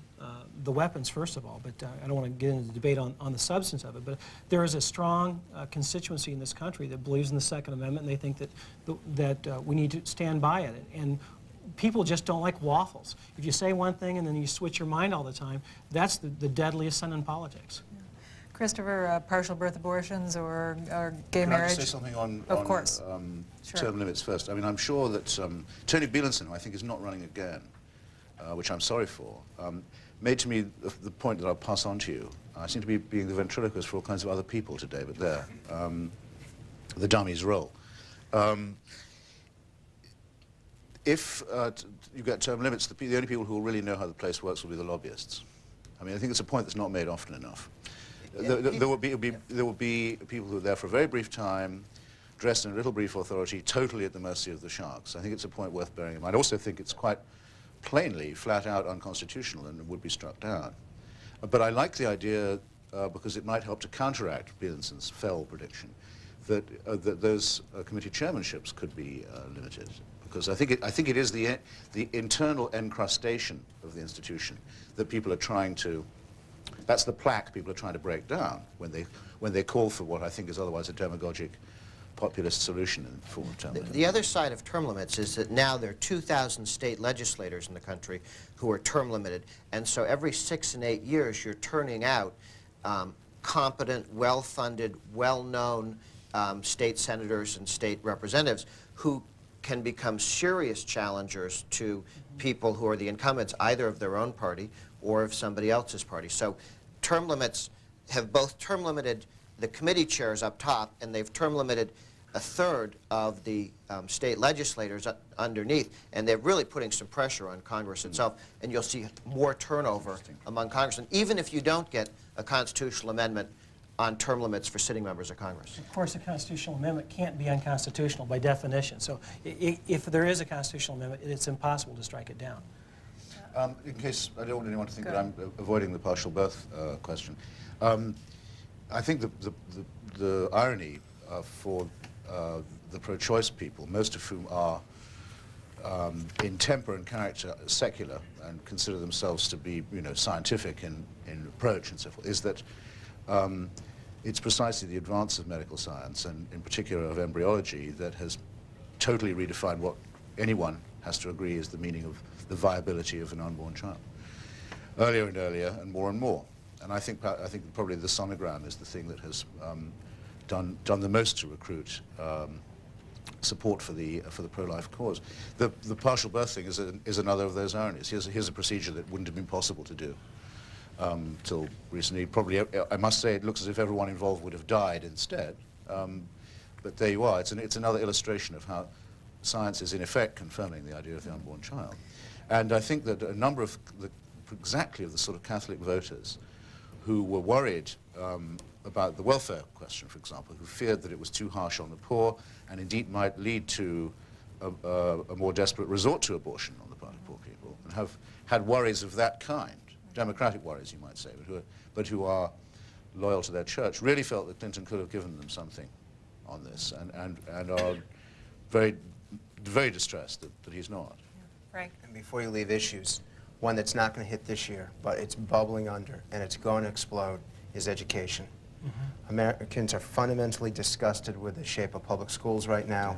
[SPEAKER 7] the weapons, first of all. But I don't want to get into the debate on the substance of it. But there is a strong constituency in this country that believes in the Second Amendment, and they think that we need to stand by it. And people just don't like waffles. If you say one thing and then you switch your mind all the time, that's the deadliest sin in politics.
[SPEAKER 3] Yeah. Christopher, partial birth abortions or gay
[SPEAKER 4] Can
[SPEAKER 3] marriage?
[SPEAKER 4] I just say something on
[SPEAKER 3] course. Sure.
[SPEAKER 4] term limits first? I mean, I'm sure that Tony Bielenson, who I think is not running again, which I'm sorry for, made to me the point that I'll pass on to you. I seem to be being the ventriloquist for all kinds of other people today, but there, the dummy's role. If you get term limits, the only people who will really know how the place works will be the lobbyists. I mean, I think it's a point that's not made often enough. There will be people who are there for a very brief time, dressed in a little brief authority, totally at the mercy of the sharks. I think it's a point worth bearing in mind. I also think it's quite plainly, flat out unconstitutional and would be struck down. But I like the idea, because it might help to counteract Bielenson's fell prediction, that those committee chairmanships could be limited. Because I think it is the internal encrustation of the institution that people are trying to, that's the plaque people are trying to break down when they call for what I think is otherwise a demagogic populist solution in the form of term limits.
[SPEAKER 5] The other side of term limits is that now there are 2,000 state legislators in the country who are term limited, and so every 6 and 8 years you're turning out competent, well-funded, well-known state senators and state representatives who can become serious challengers to people who are the incumbents either of their own party or of somebody else's party. So term limits have both term limited the committee chairs up top, and they've term limited a third of the state legislators underneath, and they're really putting some pressure on Congress itself, and you'll see more turnover among congressmen, even if you don't get a constitutional amendment on term limits for sitting members of Congress.
[SPEAKER 7] Of course, a constitutional amendment can't be unconstitutional by definition. So if there is a constitutional amendment, it's impossible to strike it down.
[SPEAKER 4] In case I don't want anyone to think that I'm avoiding the partial birth question, I think the irony for the pro-choice people, most of whom are in temper and character secular and consider themselves to be, you know, scientific in approach and so forth, is that it's precisely the advance of medical science, and in particular of embryology, that has totally redefined what anyone has to agree is the meaning of the viability of an unborn child. Earlier and earlier, and more. And I think probably the sonogram is the thing that has done the most to recruit support for the pro-life cause. The partial birth thing is another of those ironies. Here's a procedure that wouldn't have been possible to do till recently. Probably, I must say, it looks as if everyone involved would have died instead. But there you are. It's another illustration of how science is in effect confirming the idea of the unborn child. And I think that a number of exactly of the sort of Catholic voters who were worried about the welfare question, for example, who feared that it was too harsh on the poor and indeed might lead to a more desperate resort to abortion on the part of poor people, and have had worries of that kind, democratic worries, you might say, but who are loyal to their church, really felt that Clinton could have given them something on this, and are very, very distressed that he's not.
[SPEAKER 3] Frank?
[SPEAKER 6] And before you leave issues, one that's not going to hit this year, but it's bubbling under, and it's going to explode, is education. Americans are fundamentally disgusted with the shape of public schools right now.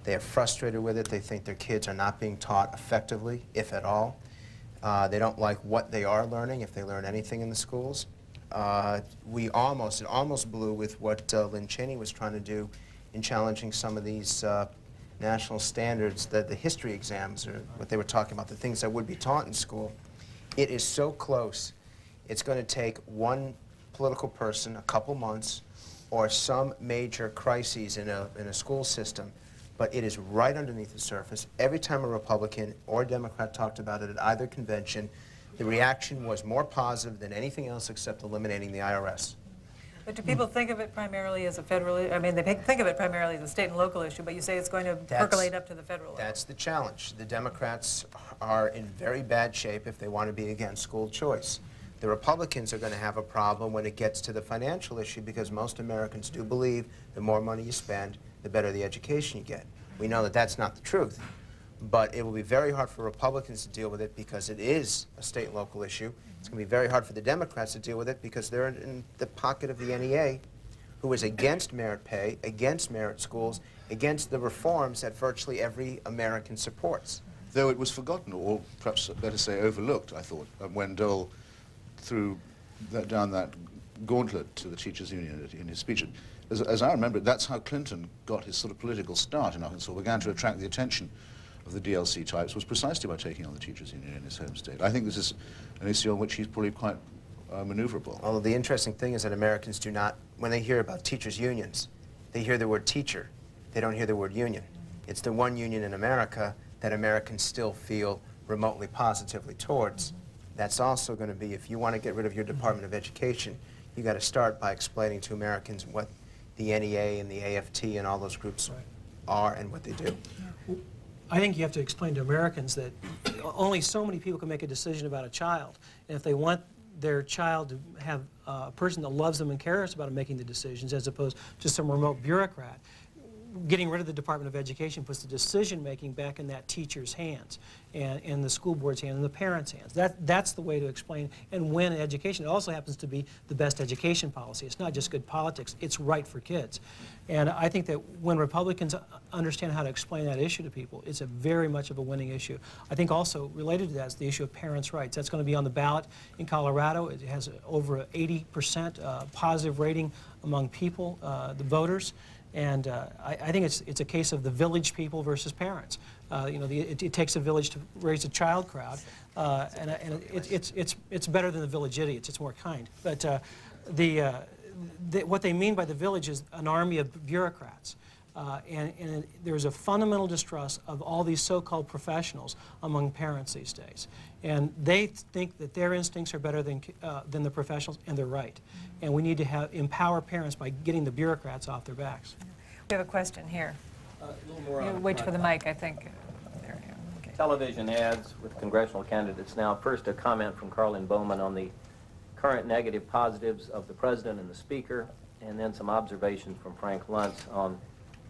[SPEAKER 6] They are frustrated with it. They think their kids are not being taught effectively, if at all. They don't like what they are learning, if they learn anything in the schools. It almost blew with what Lynn Cheney was trying to do in challenging some of these national standards, the history exams, or what they were talking about, the things that would be taught in school. It is so close. It's going to take one political person, a couple months, or some major crises in a school system, but it is right underneath the surface. Every time a Republican or Democrat talked about it at either convention, the reaction was more positive than anything else except eliminating the IRS.
[SPEAKER 3] But do people think of it primarily as a federal, I mean, they think of it primarily as a state and local issue, but you say it's going to percolate up to the federal level.
[SPEAKER 6] That's the challenge. The Democrats are in very bad shape if they want to be against school choice. The Republicans are going to have a problem when it gets to the financial issue because most Americans do believe the more money you spend, the better the education you get. We know that that's not the truth, but it will be very hard for Republicans to deal with it because it is a state and local issue. It's going to be very hard for the Democrats to deal with it because they're in the pocket of the NEA, who is against merit pay, against merit schools, against the reforms that virtually every American supports.
[SPEAKER 4] Though it was forgotten, or perhaps better say overlooked, I thought, when Dole threw down that gauntlet to the teachers' union in his speech. As I remember it, that's how Clinton got his sort of political start in Arkansas, began to attract the attention of the DLC types, was precisely by taking on the teachers' union in his home state. I think this is an issue on which he's probably quite maneuverable.
[SPEAKER 6] Although the interesting thing is that Americans do not, when they hear about teachers' unions, they hear the word teacher. They don't hear the word union. It's the one union in America that Americans still feel remotely positively towards. That's also going to be, if you want to get rid of your Department of Education, you got to start by explaining to Americans what the NEA and the AFT and all those groups are and what they do.
[SPEAKER 7] I think you have to explain to Americans that only so many people can make a decision about a child. And if they want their child to have a person that loves them and cares about them making the decisions as opposed to some remote bureaucrat, getting rid of the Department of Education puts the decision-making back in that teacher's hands and the school board's hands and the parents' hands. That's the way to explain and win education. It also happens to be the best education policy. It's not just good politics. It's right for kids. And I think that when Republicans understand how to explain that issue to people, it's a very much of a winning issue. I think also related to that is the issue of parents' rights. That's going to be on the ballot in Colorado. It has over 80% positive rating among people, the voters. And I think it's a case of the village people versus parents. You know, it takes a village to raise a child crowd, and it's better than the village idiots. It's more kind. But what they mean by the village is an army of bureaucrats. And there's a fundamental distrust of all these so-called professionals among parents these days. And they think that their instincts are better than the professionals, and they're right. And we need to empower parents by getting the bureaucrats off their backs.
[SPEAKER 3] We have a question here.
[SPEAKER 9] A little more on
[SPEAKER 3] Wait for the mic, I think. There you go. Okay.
[SPEAKER 9] television ads with congressional candidates now. First, a comment from Carlin Bowman on the current negative positives of the president and the speaker, and then some observations from Frank Luntz on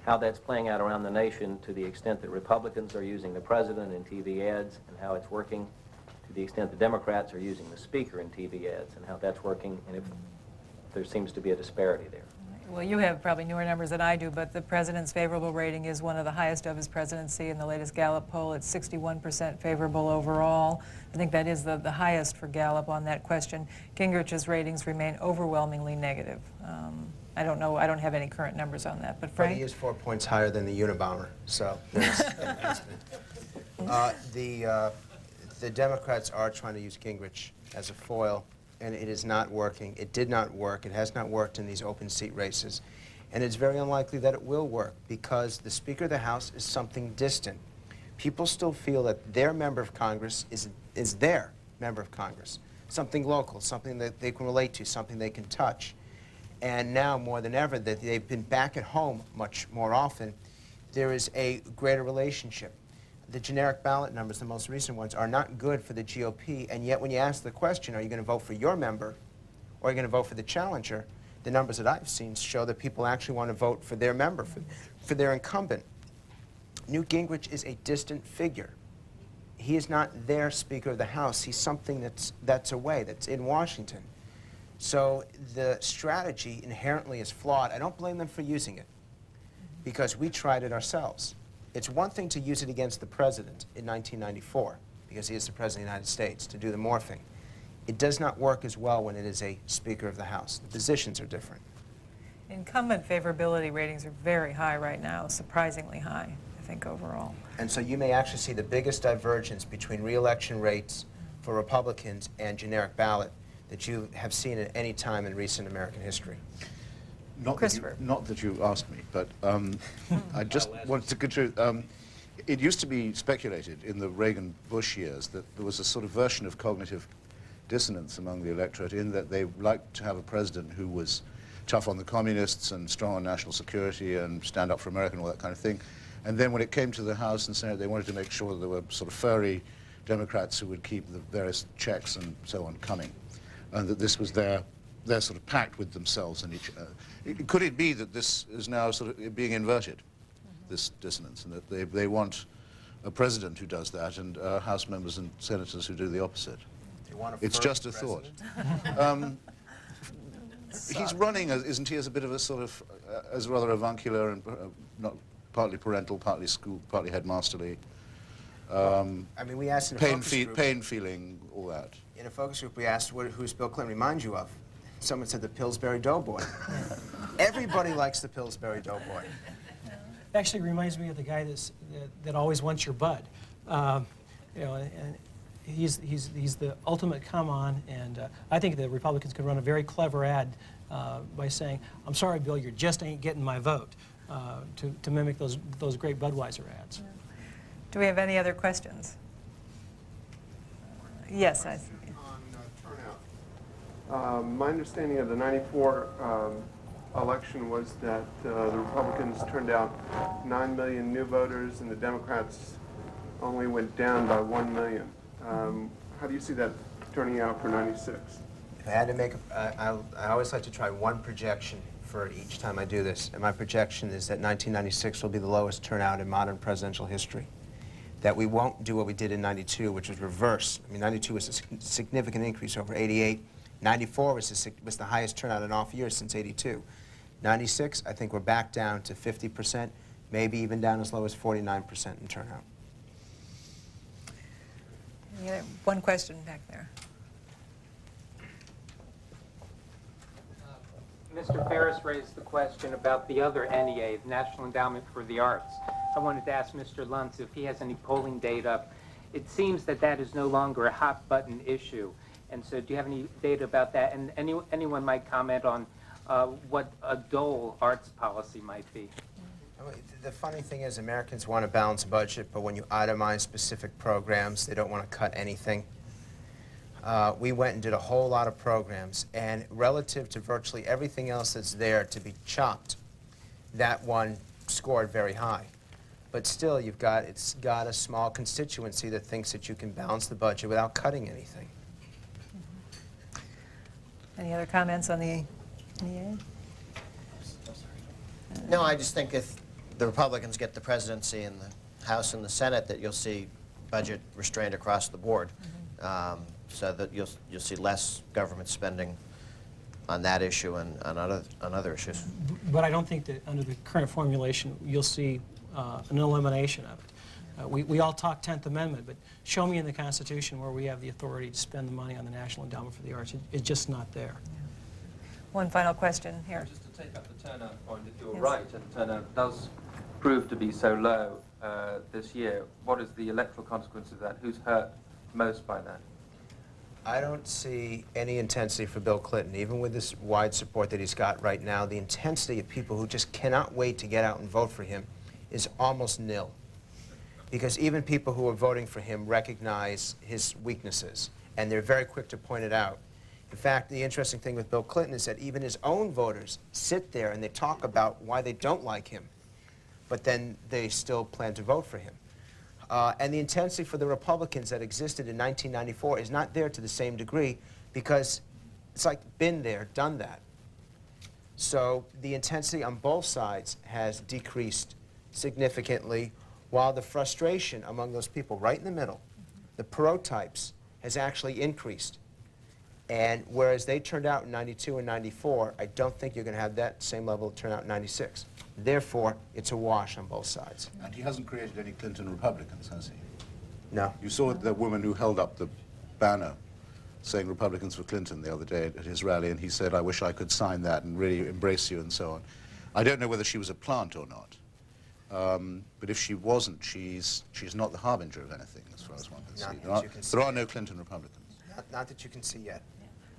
[SPEAKER 9] how that's playing out around the nation to the extent that Republicans are using the president in TV ads and how it's working, to the extent the Democrats are using the speaker in TV ads and how that's working, and if there seems to be a disparity there.
[SPEAKER 3] Well, you have probably newer numbers than I do, but the president's favorable rating is one of the highest of his presidency. In the latest Gallup poll, it's 61% favorable overall. I think that is the highest for Gallup on that question. Gingrich's ratings remain overwhelmingly negative. I don't know, I don't have any current numbers on that, but Frank?
[SPEAKER 6] But he is 4 points higher than the Unabomber, so there's the Democrats are trying to use Gingrich as a foil, and it is not working. It did not work. It has not worked in these open seat races. And it's very unlikely that it will work because the Speaker of the House is something distant. People still feel that their member of Congress is their member of Congress, something local, something that they can relate to, something they can touch. And now, more than ever, that they've been back at home much more often, there is a greater relationship. The generic ballot numbers, the most recent ones, are not good for the GOP, and yet when you ask the question, are you going to vote for your member, or are you going to vote for the challenger, the numbers that I've seen show that people actually want to vote for their member, for their incumbent. Newt Gingrich is a distant figure. He is not their Speaker of the House. He's something that's away, that's in Washington. So the strategy inherently is flawed. I don't blame them for using it, because we tried it ourselves. It's one thing to use it against the president in 1994, because he is the president of the United States, to do the morphing. It does not work as well when it is a Speaker of the House. The positions are different.
[SPEAKER 3] Incumbent favorability ratings are very high right now, surprisingly high, I think, overall.
[SPEAKER 6] And so you may actually see the biggest divergence between re-election rates for Republicans and generic ballot that you have seen at any time in recent American history.
[SPEAKER 4] Not that you asked me, but I just wanted to contribute. It used to be speculated in the Reagan-Bush years that there was a sort of version of cognitive dissonance among the electorate in that they liked to have a president who was tough on the communists and strong on national security and stand up for America and all that kind of thing. And then when it came to the House and Senate, they wanted to make sure that there were sort of furry Democrats who would keep the various checks and so on coming. and that this was their sort of pact with themselves and each other. Could it be that this is now sort of being inverted, this dissonance, and that they want a president who does that and House members and senators who do the opposite? It's just a thought. He's running, isn't he, as a bit of a sort of, as rather avuncular and not partly parental, partly school, partly headmasterly.
[SPEAKER 6] I mean, we asked in a focus group.
[SPEAKER 4] Pain feeling, all that.
[SPEAKER 6] In a focus group, we asked, who's Bill Clinton remind you of? Someone said the Pillsbury Doughboy. Everybody likes the Pillsbury Doughboy.
[SPEAKER 7] Actually reminds me of the guy that always wants your bud. You know, and he's the ultimate come on, and I think the Republicans could run a very clever ad by saying, "I'm sorry, Bill, you just ain't getting my vote," to mimic those great Budweiser ads.
[SPEAKER 3] Yeah. Do we have any other questions? Yes, I see.
[SPEAKER 10] Turnout. My understanding of the '94 election was that the Republicans turned out 9 million new voters and the Democrats only went down by 1 million. How do you see that turning out for '96?
[SPEAKER 6] If I had to make, I always like to try one projection for each time I do this, and my projection is that 1996 will be the lowest turnout in modern presidential history. That we won't do what we did in '92, which was reverse. I mean, '92 was a significant increase over '88. '94 was the highest turnout in off years since '82. '96, I think we're back down to 50%, maybe even down as low as 49% in turnout.
[SPEAKER 3] Yeah, one question back there.
[SPEAKER 11] Mr. Ferris raised the question about the other NEA, the National Endowment for the Arts. I wanted to ask Mr. Luntz if he has any polling data. It seems that that is no longer a hot-button issue. And so do you have any data about that? And anyone might comment on what a Dole arts policy might be.
[SPEAKER 6] The funny thing is Americans want a balanced budget, but when you itemize specific programs, they don't want to cut anything. We went and did a whole lot of programs, and relative to virtually everything else that's there to be chopped, that one scored very high. But still, it's got a small constituency that thinks that you can balance the budget without cutting anything.
[SPEAKER 3] Any other comments on the NEA?
[SPEAKER 5] No, I just think if the Republicans get the presidency in the House and the Senate, that you'll see budget restraint across the board, so that you'll see less government spending on that issue and on other issues.
[SPEAKER 7] But I don't think that under the current formulation you'll see an elimination of it. We all talk 10th Amendment, but show me in the Constitution where we have the authority to spend the money on the National Endowment for the Arts. It's just not there.
[SPEAKER 3] Yeah. One final question here.
[SPEAKER 12] Just to take up the turnout point, if you're
[SPEAKER 3] Yes.
[SPEAKER 12] right and turnout does prove to be so low this year, what is the electoral consequence of that? Who's hurt most by that?
[SPEAKER 6] I don't see any intensity for Bill Clinton, even with this wide support that he's got right now. The intensity of people who just cannot wait to get out and vote for him is almost nil. Because even people who are voting for him recognize his weaknesses, and they're very quick to point it out. In fact, the interesting thing with Bill Clinton is that even his own voters sit there and they talk about why they don't like him, but then they still plan to vote for him. And the intensity for the Republicans that existed in 1994 is not there to the same degree, because it's like been there, done that. So the intensity on both sides has decreased significantly, while the frustration among those people right in the middle, the prototypes, has actually increased. And whereas they turned out in '92 and '94, I don't think you're going to have that same level of turnout in '96. Therefore, it's a wash on both sides.
[SPEAKER 4] And he hasn't created any Clinton Republicans, has he?
[SPEAKER 6] No.
[SPEAKER 4] You saw the woman who held up the banner saying Republicans for Clinton the other day at his rally, and he said, "I wish I could sign that and really embrace you," and so on. I don't know whether she was a plant or not. But if she wasn't, she's not the harbinger of anything, as far as one can see. There are no Clinton Republicans.
[SPEAKER 6] Not that you can see yet.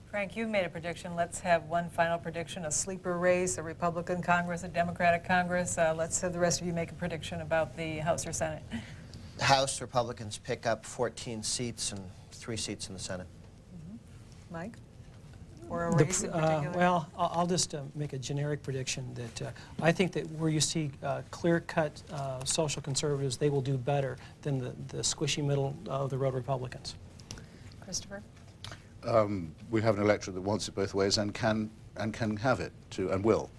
[SPEAKER 3] Frank, you made a prediction. Let's have one final prediction, a sleeper race, a Republican Congress, a Democratic Congress. Let's have the rest of you make a prediction about the House or Senate.
[SPEAKER 5] House Republicans pick up 14 seats and 3 seats in the Senate.
[SPEAKER 3] Mike? Or a race in particular?
[SPEAKER 7] Well, I'll just make a generic prediction that I think that where you see clear-cut social conservatives, they will do better than the squishy middle of the road Republicans.
[SPEAKER 3] Christopher?
[SPEAKER 4] we have an electorate that wants it both ways and can have it too, and will.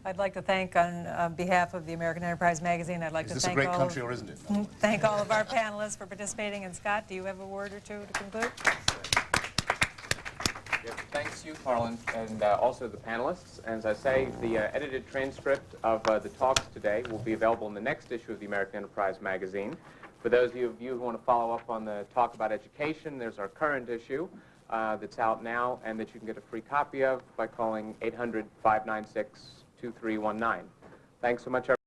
[SPEAKER 3] I'd like to thank, on behalf of the American Enterprise magazine, I'd like
[SPEAKER 4] Is
[SPEAKER 3] to
[SPEAKER 4] this a
[SPEAKER 3] thank
[SPEAKER 4] great
[SPEAKER 3] all
[SPEAKER 4] country
[SPEAKER 3] of,
[SPEAKER 4] or isn't it?
[SPEAKER 3] thank all of our panelists for participating. And Scott, do you have a word or two to conclude?
[SPEAKER 2] Yep, thanks to you, Carlin, and also the panelists. As I say, the edited transcript of the talks today will be available in the next issue of the American Enterprise magazine. For those of you who want to follow up on the talk about education, there's our current issue that's out now and that you can get a free copy of by calling 800-596-2319. Thanks so much, everyone.